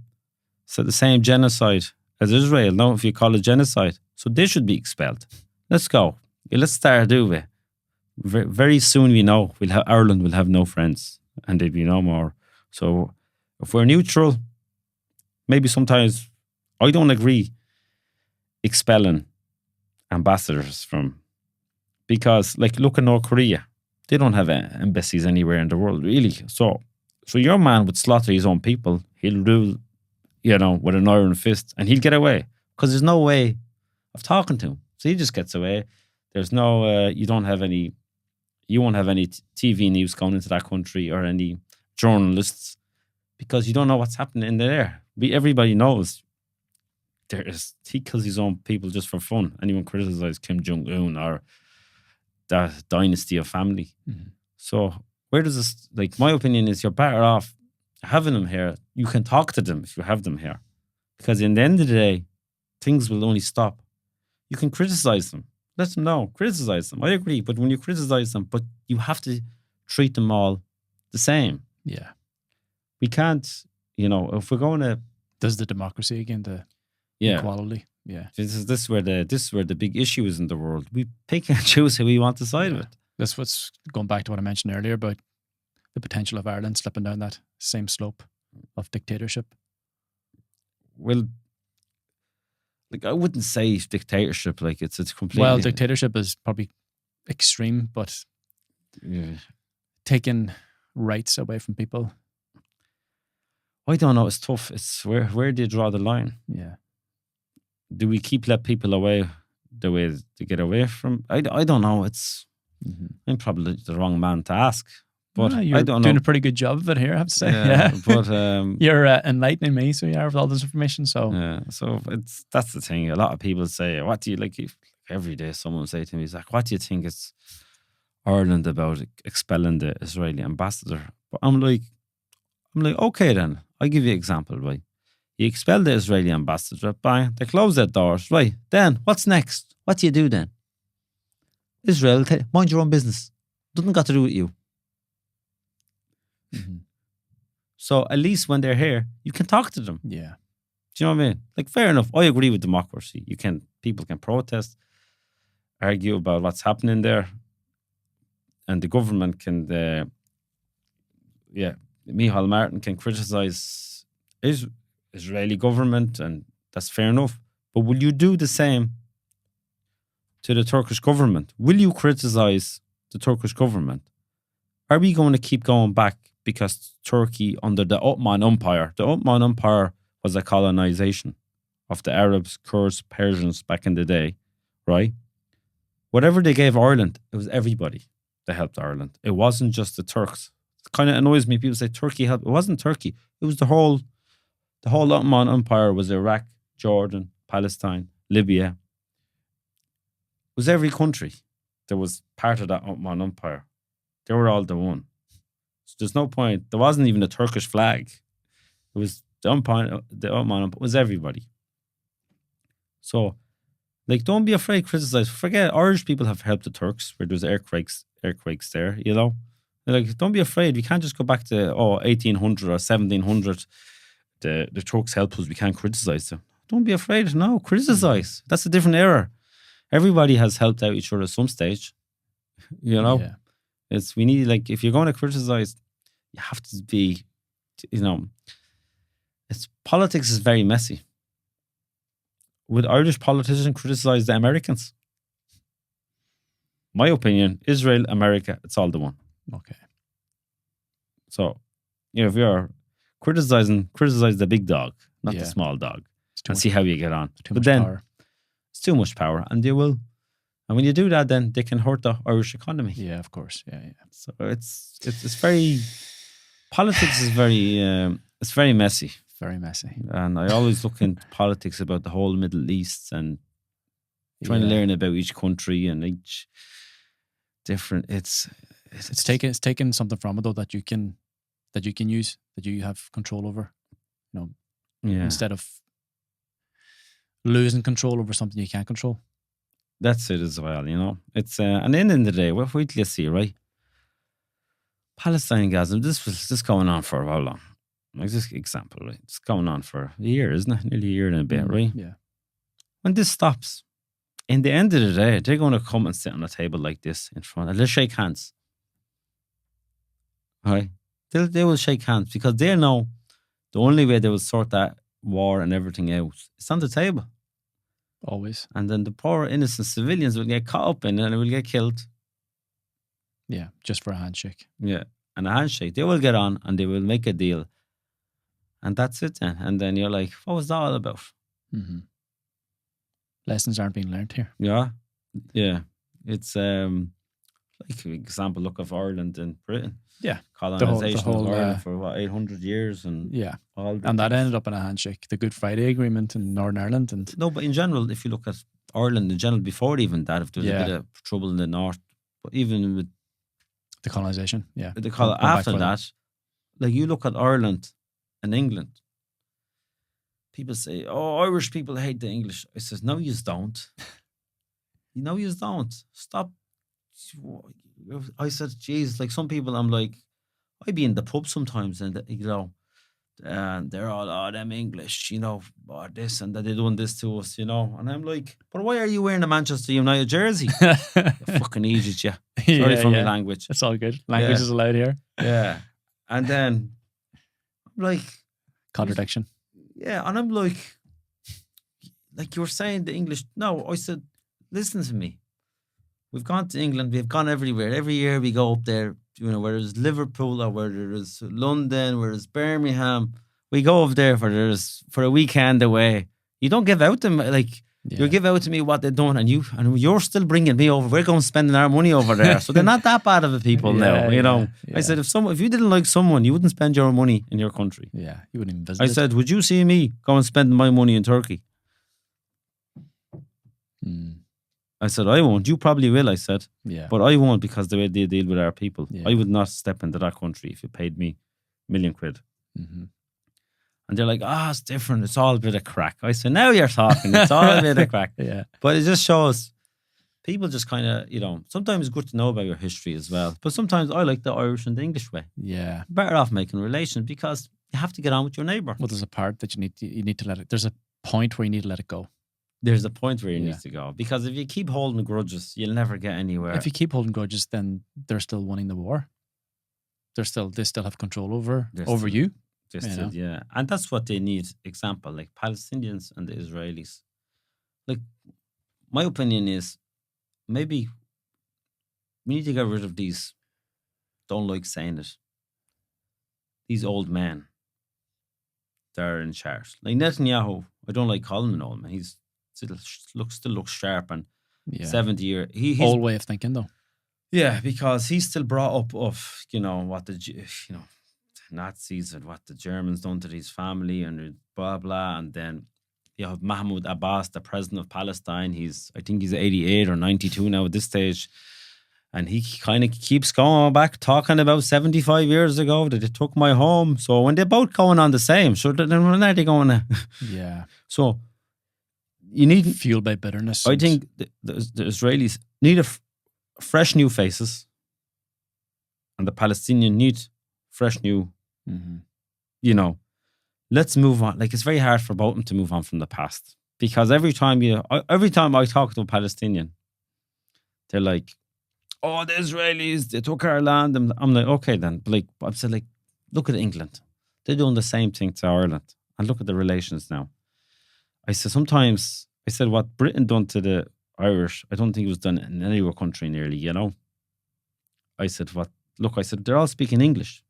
S2: genocide as Israel? No, if you call it genocide. So they should be expelled. Let's go. Let's start doing it. Very soon we know Ireland will have no friends, and there'll be no more. So if we're neutral, maybe sometimes I don't agree expelling ambassadors from, because look at North Korea. They don't have embassies anywhere in the world, really. So your man would slaughter his own people. He'll rule, with an iron fist, and he'll get away because there's no way of talking to him. So he just gets away. There's no, you won't have any TV news going into that country or any journalists, because you don't know what's happening in there. Everybody knows he kills his own people just for fun. Anyone criticizes Kim Jong-un or that dynasty of family. Mm-hmm. So where does this, my opinion is you're better off having them here. You can talk to them if you have them here, because in the end of the day, things will only stop. You can criticize them. Let them know. Criticize them. I agree. But when you criticize them, but you have to treat them all the same.
S1: Yeah.
S2: We can't, if we're going to...
S1: Does the democracy again, the equality. Yeah.
S2: This is where the big issue is in the world. We pick and choose who we want to side with.
S1: That's what's going back to what I mentioned earlier about the potential of Ireland slipping down that same slope of dictatorship.
S2: Well, I wouldn't say dictatorship. It's completely...
S1: Well, dictatorship is probably extreme, but taking rights away from people.
S2: I don't know. It's tough. It's where do you draw the line?
S1: Yeah.
S2: Do we let people away the way to get away from? I don't know. It's I'm probably the wrong man to ask. But
S1: you're
S2: I don't know.
S1: Doing a pretty good job of it here, I have to say.
S2: Yeah. But
S1: you're enlightening me, so you are with all this information. So
S2: so that's the thing. A lot of people say, "What do you like?" Every day, someone say to me, "Zach, what do you think it's Ireland about expelling the Israeli ambassador?" But I'm like, okay, then I'll give you an example. Right, you expel the Israeli ambassador, bang, they close their doors. Right, then what's next? What do you do then? Israel, mind your own business. Doesn't got to do with you. Mm-hmm. So at least when they're here, you can talk to them.
S1: Yeah.
S2: Do you know what I mean? Fair enough. I agree with democracy. People can protest, argue about what's happening there, and the government can, Micheál Martin can criticize Israeli government, and that's fair enough. But will you do the same to the Turkish government? Will you criticize the Turkish government? Are we going to keep going back because Turkey under the Ottoman Empire was a colonization of the Arabs, Kurds, Persians back in the day, right? Whatever they gave Ireland, it was everybody that helped Ireland. It wasn't just the Turks. It kind of annoys me. People say Turkey helped. It wasn't Turkey. It was the whole Ottoman Empire was Iraq, Jordan, Palestine, Libya. It was every country. there was part of that Ottoman Empire. They were all the one. So there's no point. There wasn't even a Turkish flag. It was the Ottoman Empire. It was everybody. So, like, don't be afraid to criticize. Forget Irish people have helped the Turks where there's earthquakes there, you know. Like, don't be afraid. We can't just go back to 1800 or 1700. The Turks helped us. We can't criticize them. Don't be afraid. No, criticize. That's a different era. Everybody has helped out each other at some stage. You know, we need, like, if you're going to criticize, you have to be, you know, politics is very messy. Would Irish politicians criticize the Americans? My opinion, Israel, America, it's all the one.
S1: Okay.
S2: So, you know, if you're criticize the big dog, not the small dog, and see how you get on. But then
S1: power.
S2: It's too much power, and they will. And when you do that, then they can hurt the Irish economy.
S1: Yeah, of course. Yeah.
S2: So it's very, politics is very it's very messy.
S1: Very messy.
S2: And I always look into politics about the whole Middle East and trying to learn about each country and each different. It's
S1: taken something from it though that you can use, that you have control over. You know, instead of losing control over something you can't control.
S2: That's it as well, you know. It's and at the end of the day, what do you see, right? Palestine and Gaza, this was going on for how long? Like this example, right? It's going on for a year, isn't it? Nearly a year and a bit, right?
S1: Yeah. When
S2: this stops, in the end of the day, they're going to come and sit on a table like this in front and they'll shake hands. Right? They will shake hands because they know the only way they will sort that war and everything out is on the table.
S1: Always.
S2: And then the poor innocent civilians will get caught up in it and they will get killed.
S1: Yeah, just for a handshake.
S2: Yeah, and a handshake. They will get on and they will make a deal. And that's it then. And then you're like, what was that all about?
S1: Mm-hmm. Lessons aren't being learned here.
S2: Yeah. Yeah. It's like an example, look of Ireland and Britain.
S1: Yeah.
S2: Colonization of Ireland for 800 years and
S1: and that ended up in a handshake. The Good Friday Agreement in Northern Ireland. And
S2: no, but in general, if you look at Ireland in general, before even that, if there was a bit of trouble in the north, but even with
S1: the colonization,
S2: after that, like you look at Ireland and England, people say, "Oh, Irish people hate the English." I says, "No, you don't. No, you don't. Stop." I said, "Geez, like some people, I'm like, I be in the pub sometimes, and you know, and they're all, them English, you know, or this and that, they're doing this to us, you know." And I'm like, "But why are you wearing a Manchester United jersey?" You fucking idiot, yeah. Sorry for my language.
S1: It's all good. Language is allowed here.
S2: Yeah. And then I'm like,
S1: contradiction.
S2: Yeah, and I'm like you were saying the English. No, I said, listen to me. We've gone to England. We've gone everywhere. Every year we go up there, you know, whether it's Liverpool or whether it's London, whether it's Birmingham. We go over there for a weekend away. You don't give out them you give out to me what they've done, and you're still bringing me over. We're going spending our money over there, so they're not that bad of a people now. You know, I said if you didn't like someone, you wouldn't spend your money in your country.
S1: Yeah, you wouldn't even visit.
S2: I said, would you see me go and spend my money in Turkey? I said, I won't. You probably will, I said.
S1: Yeah.
S2: But I won't because the way they deal with our people.
S1: Yeah.
S2: I would not step into that country if you paid me £1 million.
S1: Mm-hmm.
S2: And they're like, it's different. It's all a bit of crack. I said, now you're talking. It's all a bit of crack.
S1: Yeah.
S2: But it just shows people just kind of, you know, sometimes it's good to know about your history as well. But sometimes I like the Irish and the English way.
S1: Yeah.
S2: Better off making relations because you have to get on with your neighbour.
S1: Well, there's a part that you need to let it, there's a point where you need to let it go.
S2: There's a point where you need to go. Because if you keep holding grudges, you'll never get anywhere.
S1: If you keep holding grudges, then they're still winning the war. They still have control over you.
S2: Yeah. And that's what they need. Example, like Palestinians and the Israelis. Like, my opinion is maybe we need to get rid of these, don't like saying it, these old men that are in charge. Like Netanyahu, I don't like calling him an old man. He's still looks sharp and 70 years. He's
S1: old way of thinking though.
S2: Yeah, because he's still brought up of, you know, what the Nazis and what the Germans done to his family and blah blah, and then You have Mahmoud Abbas, the president of Palestine. I think he's 88 or 92 now at this stage. And he kind of keeps going back, talking about 75 years ago that they took my home. So when they're both going on the same, so then when are they going to?
S1: Yeah.
S2: So you need,
S1: fueled by bitterness.
S2: I think the Israelis need fresh new faces, and the Palestinians need fresh new, let's move on. Like, it's very hard for both of them to move on from the past, because every time I talk to a Palestinian, they're like, oh, the Israelis, they took our land. And I'm like, okay then. But like, I'm saying, like, look at England. They're doing the same thing to Ireland. And look at the relations now. I said, what Britain done to the Irish, I don't think it was done in any other country nearly, I said, they're all speaking English.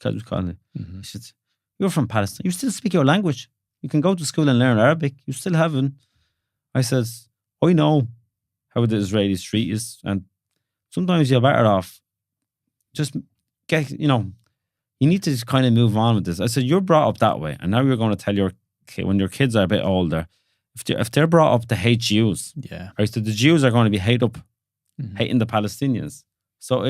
S2: I said, you're from Palestine. You still speak your language. You can go to school and learn Arabic. You still haven't. I said, I know how the Israelis treat us, and sometimes you're better off just you need to just kind of move on with this. I said, you're brought up that way, and now you're going to tell your kid, when your kids are a bit older, if they're brought up to hate Jews, I said, the Jews are going to be hating the Palestinians. So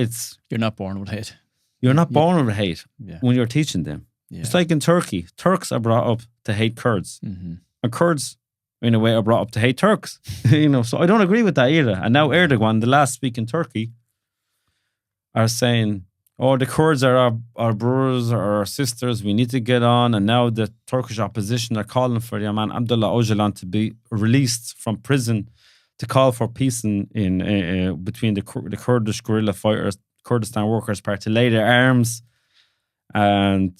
S1: you're not born with hate.
S2: You're not born with hate when you're teaching them. Yeah. It's like in Turkey. Turks are brought up to hate Kurds. And Kurds, in a way, are brought up to hate Turks. So I don't agree with that either. And now Erdogan, the last speak in Turkey, are saying, oh, the Kurds are our brothers or our sisters. We need to get on. And now the Turkish opposition are calling for the man Abdullah Öcalan to be released from prison to call for peace in between the Kurdish guerrilla fighters, Kurdistan Workers' Party, to lay their arms and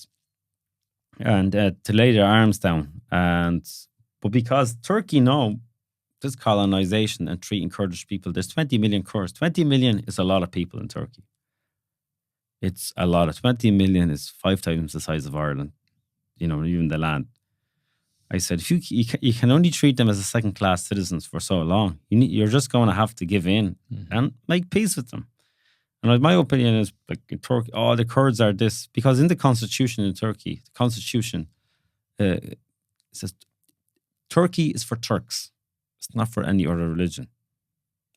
S2: to lay their arms down. But because Turkey know this colonization and treating Kurdish people, there's 20 million Kurds. 20 million is a lot of people in Turkey. It's a lot. 20 million is 5 times the size of Ireland, even the land. I said, if you can only treat them as second-class citizens for so long, you're just going to have to give in and make peace with them. And my opinion is, like, in Turkey, the Kurds are this, because in the constitution in Turkey, the constitution says Turkey is for Turks. It's not for any other religion,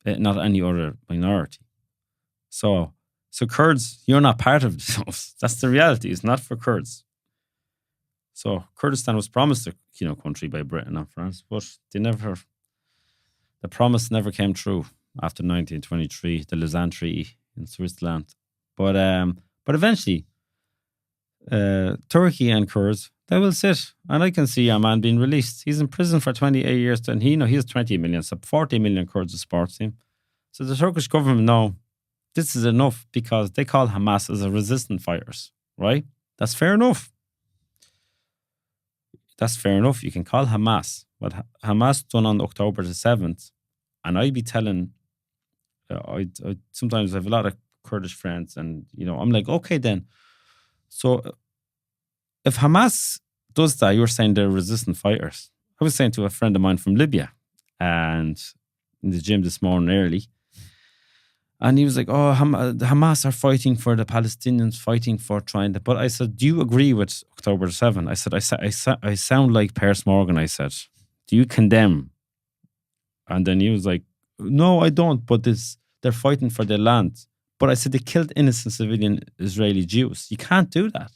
S2: not any other minority. So Kurds, you're not part of this. That's the reality. It's not for Kurds. So Kurdistan was promised a country by Britain and France, but the promise never came true after 1923, the Lausanne Treaty in Switzerland. But eventually, Turkey and Kurds, they will sit. And I can see a man being released. He's in prison for 28 years, and he has 20 million, so 40 million Kurds who supports him. So the Turkish government know this is enough, because they call Hamas as a resistant fighters, right? That's fair enough. You can call Hamas what Hamas done on October the 7th. And I'd be telling, I sometimes have a lot of Kurdish friends, and, I'm like, okay then. So if Hamas does that, you're saying they're resistant fighters. I was saying to a friend of mine from Libya, and in the gym this morning early, and he was like, oh, Hamas are fighting for the Palestinians, fighting for trying to... But I said, do you agree with October 7? I said, I sound like Piers Morgan, I said. Do you condemn? And then he was like, no, I don't, but they're fighting for their land. But I said, they killed innocent civilian Israeli Jews. You can't do that.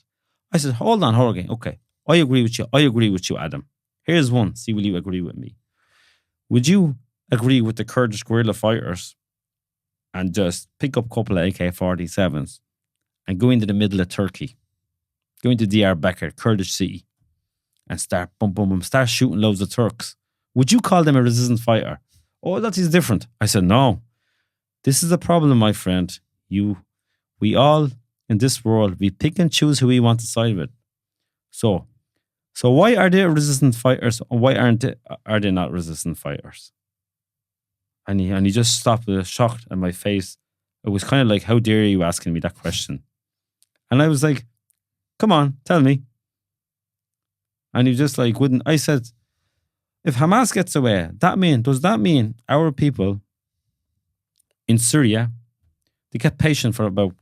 S2: I said, hold on, Jorge. Okay, I agree with you, Adam. Here's one. See, will you agree with me? Would you agree with the Kurdish guerrilla fighters and just pick up a couple of AK-47s and go into the middle of Turkey, go into Diyarbakir, Kurdish city, and start start shooting loads of Turks? Would you call them a resistant fighter? Oh, that is different. I said, no. This is the problem, my friend. We all in this world, we pick and choose who we want to side with. So why are they resistant fighters, and why are they not resistant fighters? And he just stopped with a shock on my face. It was kind of like, how dare you asking me that question? And I was like, come on, tell me. And he just like wouldn't. I said, if Hamas gets away, does that mean our people in Syria, they kept patient for about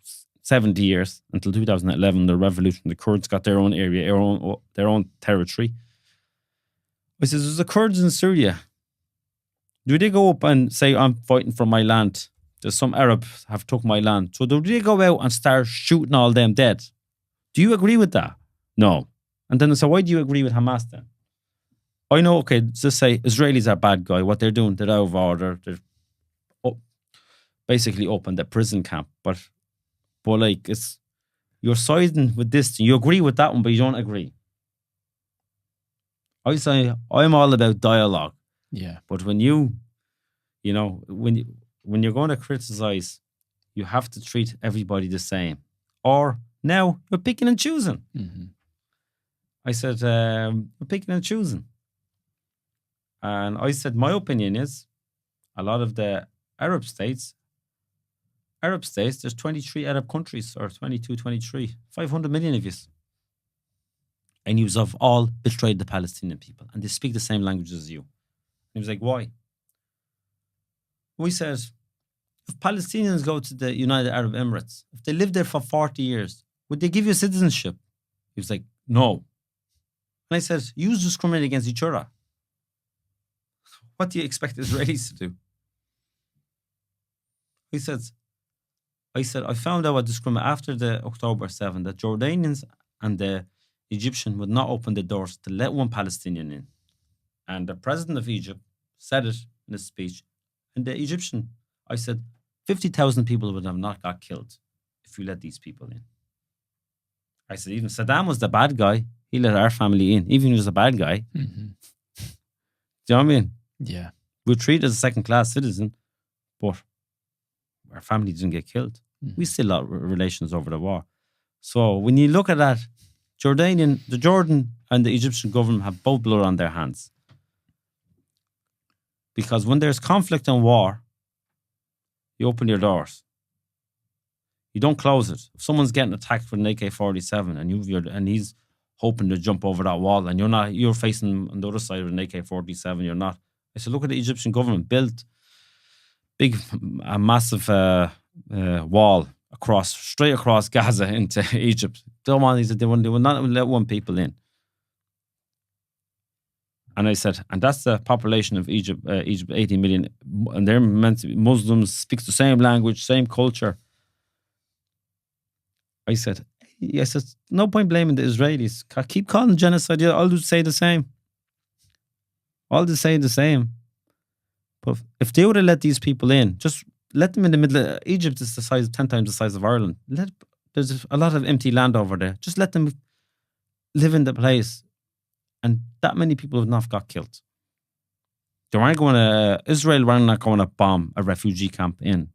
S2: 70 years until 2011, the revolution, the Kurds got their own area, their own territory. I says, there's the Kurds in Syria. Do they go up and say, I'm fighting for my land? There's some Arab have took my land. So do they go out and start shooting all them dead? Do you agree with that? No. And then I said, why do you agree with Hamas then? I know, okay, just say Israelis are bad guy. What they're doing, they're out of order. They're basically opened a prison camp. But like, it's, you're siding with this. You agree with that one, but you don't agree. I say, I'm all about dialogue.
S1: Yeah.
S2: But when when you're going to criticize, you have to treat everybody the same. Or now you're picking and choosing.
S1: Mm-hmm.
S2: I said, you're picking and choosing. And I said, my opinion is a lot of the Arab states, there's 23 Arab countries, or 22, 23, 500 million of you. And you have all betrayed the Palestinian people. And they speak the same language as you. He was like, why? We said, if Palestinians go to the United Arab Emirates, if they live there for 40 years, would they give you citizenship? He was like, no. And I said, you discriminate against each other. What do you expect Israelis to do? I said, I found out what discrimination after the October 7, that Jordanians and the Egyptian would not open the doors to let one Palestinian in. And the president of Egypt said it in his speech. And the Egyptian, I said, 50,000 people would have not got killed if we let these people in. I said, even Saddam was the bad guy. He let our family in, even if he was a bad guy.
S1: Mm-hmm.
S2: Do you know what I mean?
S1: Yeah.
S2: We're treated as a second-class citizen, but our family didn't get killed.
S1: Mm-hmm.
S2: We still had relations over the war. So when you look at that, the Jordan and the Egyptian government have both blood on their hands. Because when there's conflict and war, you open your doors. You don't close it. If someone's getting attacked with an AK-47 and he's hoping to jump over that wall and you're facing on the other side of an AK-47, you're not. I said, look at the Egyptian government built a massive wall straight across Gaza into Egypt. They will not let one people in. And I said, and that's the population of Egypt, 18 million, and they're meant to be Muslims, speaks the same language, same culture. I said, no point blaming the Israelis. Keep calling genocide. I'll just say the same. I'll just say the same. But if they would have let these people in, just let them in the middle of Egypt is 10 times the size of Ireland. There's a lot of empty land over there. Just let them live in the place. And that many people have not got killed. Israel were not going to bomb a refugee camp in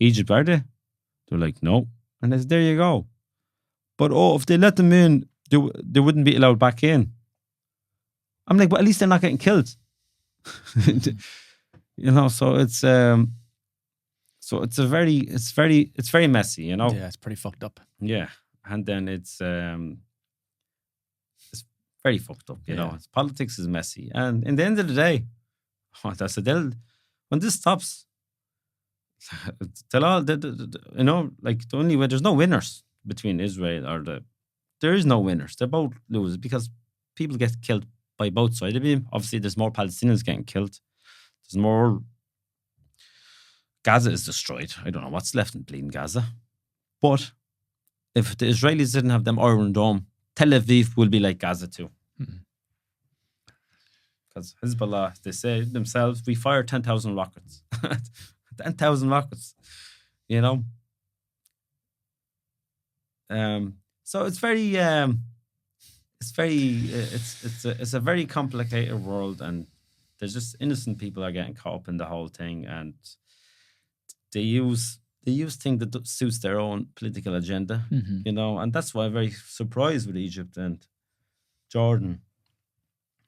S2: Egypt, are they? They're like, no. And I said, there you go. But if they let them in, they wouldn't be allowed back in. I'm like, but at least they're not getting killed. So it's very messy, you know.
S1: Yeah, it's pretty fucked up.
S2: Yeah, and then it's very fucked up, you know. Politics is messy, and in the end of the day, when this stops, the only way, there's no winners between Israel there is no winners. They're both losers because people get killed by both sides. Obviously, there's more Palestinians getting killed. There's more. Gaza is destroyed. I don't know what's left in bleeding Gaza. But if the Israelis didn't have them Iron Dome, Tel Aviv will be like Gaza too. Because Hezbollah, they say themselves, we fire 10,000 rockets. 10,000 rockets, you know. So it's a very complicated world, and there's just innocent people are getting caught up in the whole thing, and they use things that suits their own political agenda, you know, and that's why I'm very surprised with Egypt and Jordan.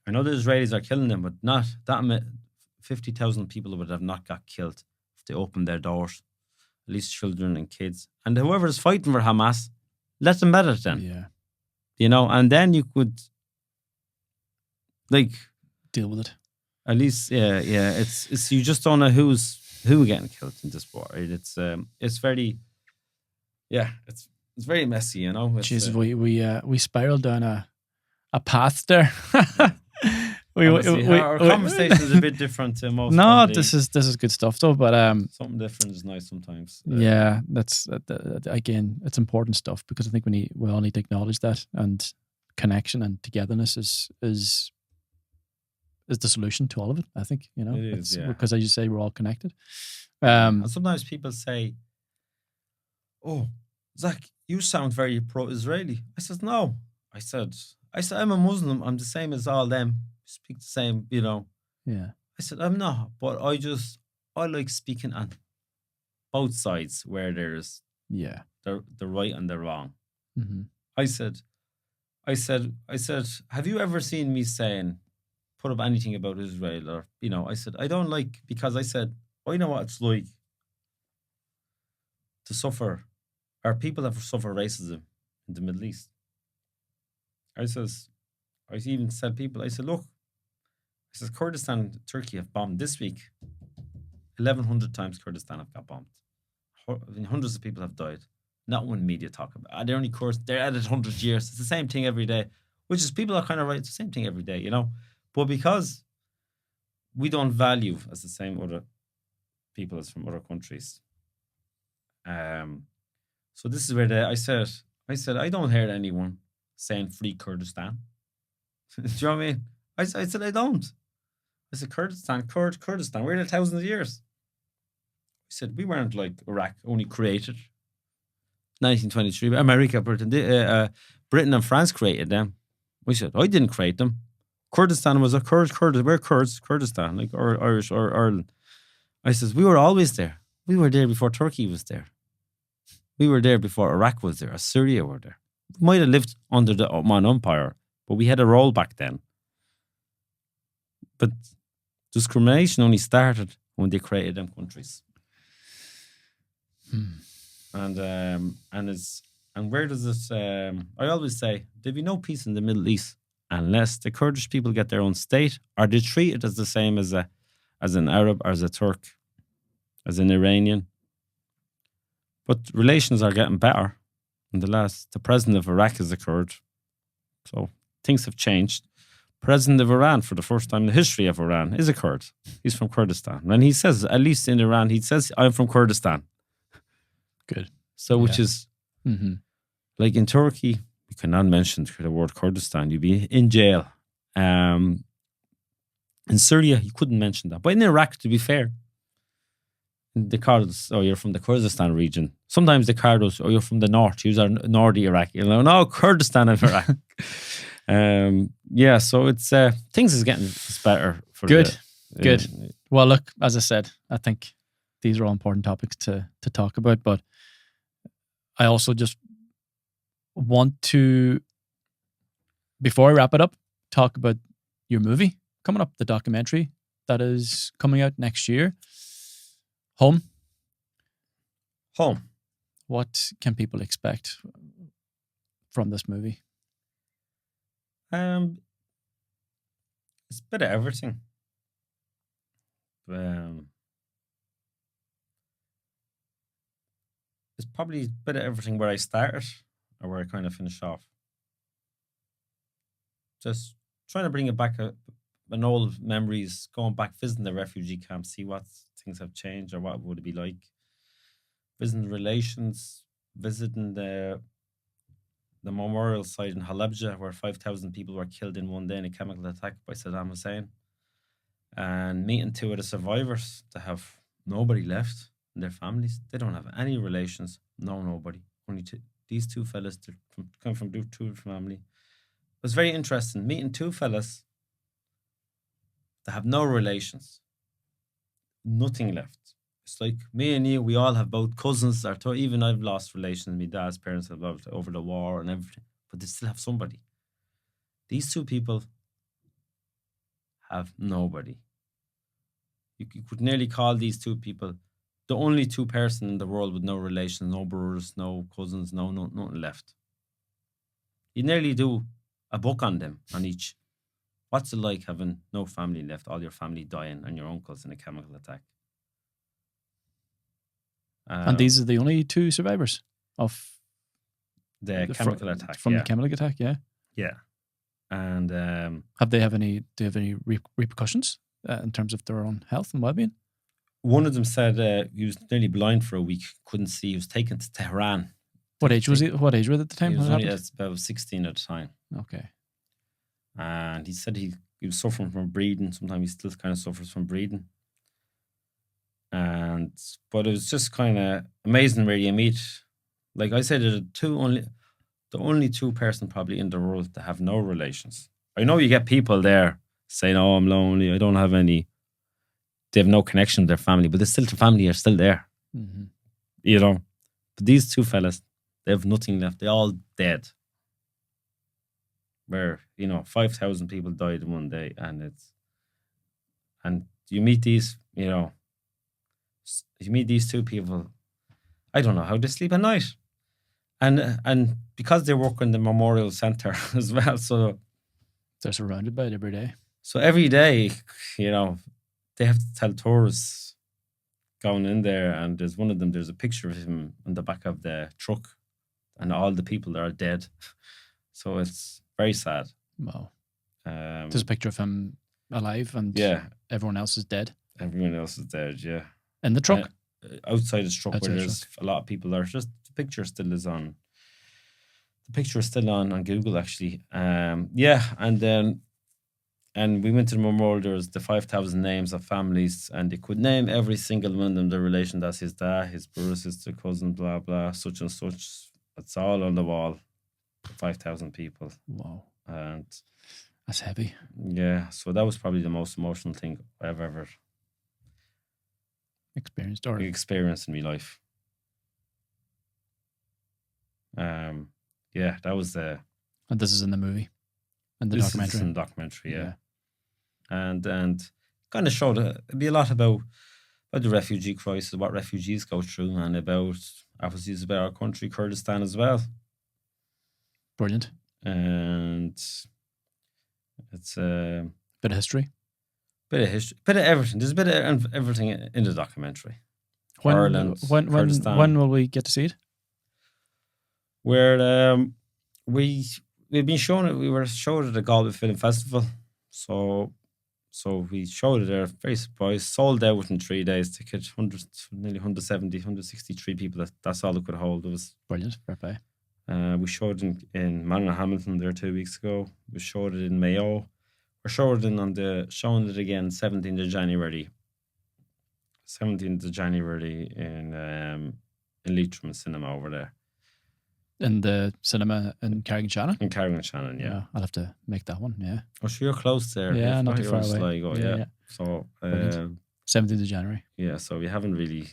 S2: I know the Israelis are killing them, but not that 50,000 people would have not got killed if they opened their doors, at least children and kids. And whoever is fighting for Hamas, let them at it then.
S1: Yeah.
S2: You know, and then you could
S1: deal with it.
S2: At least, yeah. It's you just don't know who's getting killed in this war. Right? It's very, it's very messy, you know.
S1: Jesus, we spiraled down a path there.
S2: Obviously, our conversation is a bit different to most.
S1: No,
S2: probably.
S1: this is good stuff though. But
S2: something different is nice sometimes.
S1: yeah, that's again, it's important stuff because I think we all need to acknowledge that, and connection and togetherness is the solution to all of it. I think, you know,
S2: It is, yeah.
S1: because as you say, we're all connected.
S2: And sometimes people say, "Oh, Zach, you sound very pro-Israeli." I said, "No." I said, "I'm a Muslim. I'm the same as all them. Speak the same, you know."
S1: Yeah.
S2: I said, "I'm not, but I like speaking on both sides where there's
S1: Yeah.
S2: the right and the wrong."
S1: Mm-hmm.
S2: I said, "Have you ever seen me put up anything about Israel, or, you know?" I said, "I don't like," because I said, "I know what it's like to suffer, or people have suffered racism in the Middle East." I even said people, I said, "Look," I said, "Kurdistan and Turkey have bombed this week. 1,100 times Kurdistan have got bombed. Hundreds of people have died. Not one media talk about it. They're only Kurds. They're at it 100 years. It's the same thing every day," which is, people are kind of right. It's the same thing every day, you know? But because we don't value as the same other people as from other countries. So this is where I said, I don't hear anyone saying free Kurdistan. Do you know what I mean? I said, I don't. I said, Kurdistan, Kurdistan, we're in thousands of years. I said, we weren't like Iraq, only created 1923. America, Britain and France created them. We said, I didn't create them. Kurdistan was a we're Kurds, Kurdistan, like, or Irish or Ireland. I says, we were always there. We were there before Turkey was there. We were there before Iraq was there, or Syria were there. We might have lived under the Ottoman Empire, but we had a role back then. But discrimination only started when they created them countries. And where does this? I always say there'll be no peace in the Middle East unless the Kurdish people get their own state, or they're treated as the same as an Arab, or as a Turk, as an Iranian. But relations are getting better. The president of Iraq is a Kurd, so things have changed. President of Iran, for the first time in the history of Iran, is a Kurd. He's from Kurdistan, and he says, at least in Iran, he says, "I'm from Kurdistan."
S1: Good.
S2: So, which is like in Turkey, you cannot mention the word Kurdistan. You'd be in jail. In Syria, you couldn't mention that. But in Iraq, to be fair, the Kurds, "Oh, you're from the Kurdistan region." Sometimes the Kurds, "Oh, you're from the north. You're Northern Iraq." You know, no, Kurdistan of Iraq. Yeah, so it's things is getting better.
S1: Good. Well, look, as I said, I think these are all important topics to talk about, but I also just want to, before I wrap it up, talk about your movie coming up, the documentary that is coming out next year. Home. What can people expect from this movie?
S2: It's a bit of everything. It's probably a bit of everything where I started or where I kind of finished off. Just trying to bring it back, an old memories, going back, visiting the refugee camp, see what things have changed or what would it be like. Visiting relations, visiting the memorial site in Halabja where 5,000 people were killed in one day in a chemical attack by Saddam Hussein. And meeting two of the survivors that have nobody left in their families. They don't have any relations, nobody. Only these two fellas come from two different families. It was very interesting meeting two fellas that have no relations, nothing left. It's like me and you, we all have both cousins, or even I've lost relations. My dad's parents have loved over the war and everything, but they still have somebody. These two people have nobody. You could nearly call these two people the only two person in the world with no relations, no brothers, no cousins, nothing left. You nearly do a book on them, on each. What's it like having no family left, all your family dying, and your uncles in a chemical attack?
S1: And these are the only two survivors of
S2: the chemical attack.
S1: From the chemical attack, yeah?
S2: Yeah. And
S1: Do they have any repercussions in terms of their own health and well-being?
S2: one of them said he was nearly blind for a week, couldn't see. He was taken to Tehran.
S1: What age was he? What age were they at the time?
S2: He was
S1: when it
S2: only
S1: happened?
S2: about 16 at the time.
S1: Okay.
S2: And he said he was suffering from breathing. Sometimes he still kind of suffers from breathing. But it was just kind of amazing where you meet. Like I said, the only two person probably in the world that have no relations. I know you get people there saying, "Oh, I'm lonely. I don't have any." They have no connection with their family, but the family are still there.
S1: Mm-hmm.
S2: You know, but these two fellas, they have nothing left. They're all dead. Where 5,000 people died in one day, and you meet these, you meet these two people. I don't know how they sleep at night, and because they work in the memorial center as well, so
S1: they're surrounded by it every day.
S2: So every day, they have to tell tourists going in there, and there's one of them. There's a picture of him on the back of the truck, and all the people are dead. So it's very sad.
S1: Wow. There's a picture of him alive, and everyone else is dead.
S2: Everyone else is dead. Yeah.
S1: In the truck.
S2: Outside his truck, where there's a lot of people. Are just the picture still is on. The picture is still on Google actually. And we went to the memorial. There was the 5,000 names of families, and they could name every single one of them. The relation, that's his dad, his brother, sister, cousin, blah blah, such and such. It's all on the wall. 5,000 people.
S1: Wow.
S2: And
S1: that's heavy.
S2: Yeah. So that was probably the most emotional thing I've ever experienced in my life. Yeah, that was the.
S1: And this is in the movie, and the documentary.
S2: This is in the documentary, yeah. And kind of showed it'd be a lot about the refugee crisis, what refugees go through, and obviously it's about our country, Kurdistan, as well.
S1: Brilliant.
S2: And it's a
S1: bit of history.
S2: Bit of history, bit of everything. There's a bit of everything in the documentary.
S1: Ireland,
S2: Kurdistan.
S1: When will we get to see it?
S2: Where we've been shown it. We were showed it at the Galway Film Festival. So we showed it there. Very surprised. Sold out within 3 days. Ticket nearly 170, 163 people. That's all it could hold. It was
S1: brilliant. Fair play.
S2: We showed it in Manor Hamilton there 2 weeks ago. We showed it in Mayo. We're showing it again 17th of January. 17th of January in Leitrim cinema over there.
S1: In the cinema in Carrigan-Shannon?
S2: In Carrigan-Shannon, yeah.
S1: I'll have to make that one, yeah.
S2: Oh, so you're close there.
S1: Yeah, not too far away.
S2: Sligo, yeah. So
S1: 17th of January.
S2: Yeah, so we haven't really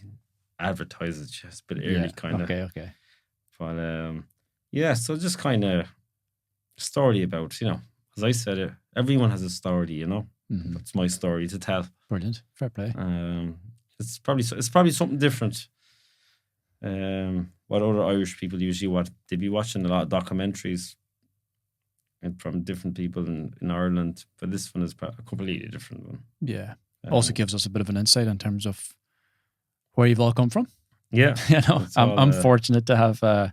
S2: advertised it just a bit early, kind of.
S1: Okay.
S2: But so just kind of story about, as I said, everyone has a story,
S1: Mm-hmm.
S2: That's my story to tell.
S1: Brilliant, fair play.
S2: It's probably something different. What other Irish people usually they'd be watching a lot of documentaries from different people in Ireland, but this one is a completely different one.
S1: Yeah, also gives us a bit of an insight in terms of where you've all come from.
S2: Yeah,
S1: I'm fortunate to have a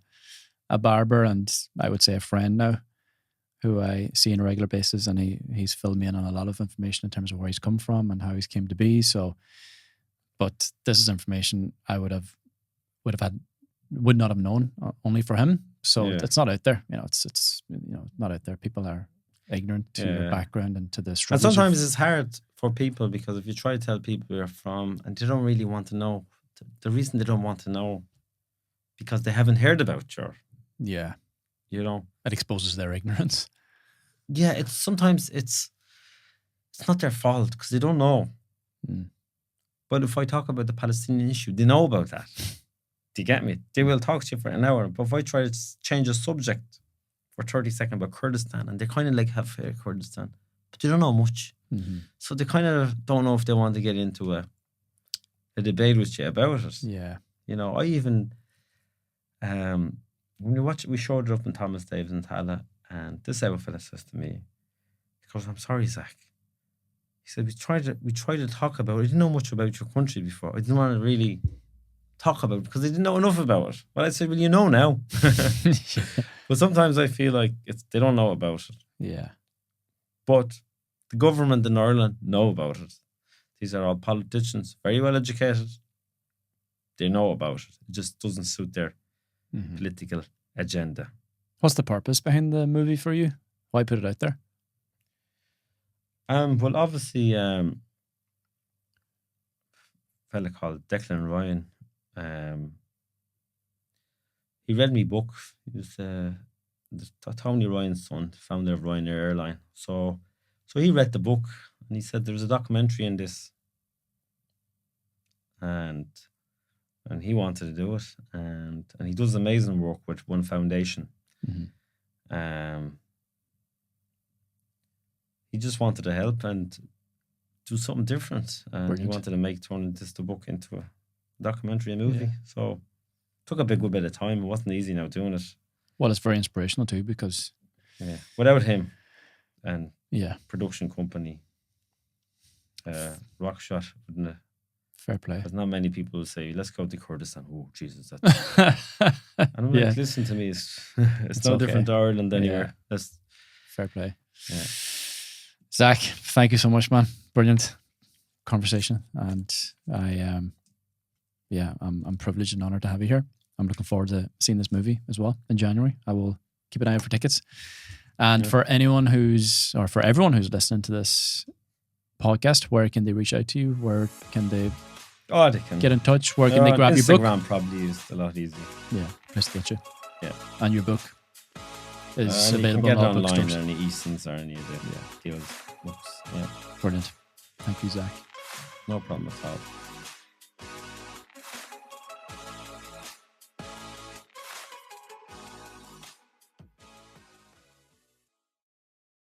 S1: barber and I would say a friend now who I see on a regular basis, and he's filled me in on a lot of information in terms of where he's come from and how he's came to be. So, but this is information I would not have known only for him. So it's not out there. It's not out there. People are ignorant to your background and to the struggles.
S2: And sometimes it's hard for people because if you try to tell people where you're from and they don't really want to know, the reason they don't want to know because they haven't heard about you.
S1: Yeah.
S2: It
S1: exposes their ignorance.
S2: Yeah, sometimes it's not their fault because they don't know.
S1: Mm.
S2: But if I talk about the Palestinian issue, they know about that. Do you get me? They will talk to you for an hour. But if I try to change a subject for 30 seconds about Kurdistan, and they kind of have Kurdistan, but they don't know much.
S1: Mm-hmm.
S2: So they kind of don't know if they want to get into a debate with you about it.
S1: Yeah.
S2: I even, when we showed it up in Thomas Davis and Tala, and this other fella says to me, he goes, "I'm sorry, Zach." He said, we tried to talk about it. I didn't know much about your country before. I didn't want to really talk about it because I didn't know enough about it. Well, I said, well, you know now. But sometimes I feel like they don't know about it.
S1: Yeah.
S2: But the government in Ireland know about it. These are all politicians, very well educated. They know about it. It just doesn't suit their political agenda.
S1: What's the purpose behind the movie for you? Why put it out there?
S2: Well, obviously, fella called Declan Ryan. He read me book. He was Tony Ryan's son, founder of Ryanair Airline. So he read the book and he said there was a documentary in this, and he wanted to do it, and he does amazing work with one foundation. He just wanted to help and do something different, and
S1: Brilliant.
S2: he wanted to turn the book into a documentary, a movie. So took a big bit of time. It wasn't easy now doing it.
S1: Well, it's very inspirational too, because
S2: without him and
S1: yeah,
S2: production company, Rockshot, wouldn't it?
S1: Fair play.
S2: There's not many people who say, let's go to Kurdistan. Oh, Jesus. And I'm like, listen to me. It's no different to Ireland anywhere. That's
S1: fair play.
S2: Yeah.
S1: Zak, thank you so much, man. Brilliant conversation. And I'm privileged and honored to have you here. I'm looking forward to seeing this movie as well in January. I will keep an eye out for tickets. And for everyone who's listening to this podcast, where can they reach out to you? Where can they
S2: they can
S1: get in touch? Where can they grab your book?
S2: Instagram probably is a lot easier.
S1: Yeah, nice to get you.
S2: Yeah.
S1: And your book is
S2: available. You can
S1: available
S2: get
S1: in
S2: it
S1: all
S2: online
S1: bookstores.
S2: or any Eastons or any of the deals books. Yeah.
S1: Brilliant. Thank you, Zak.
S2: No problem at all.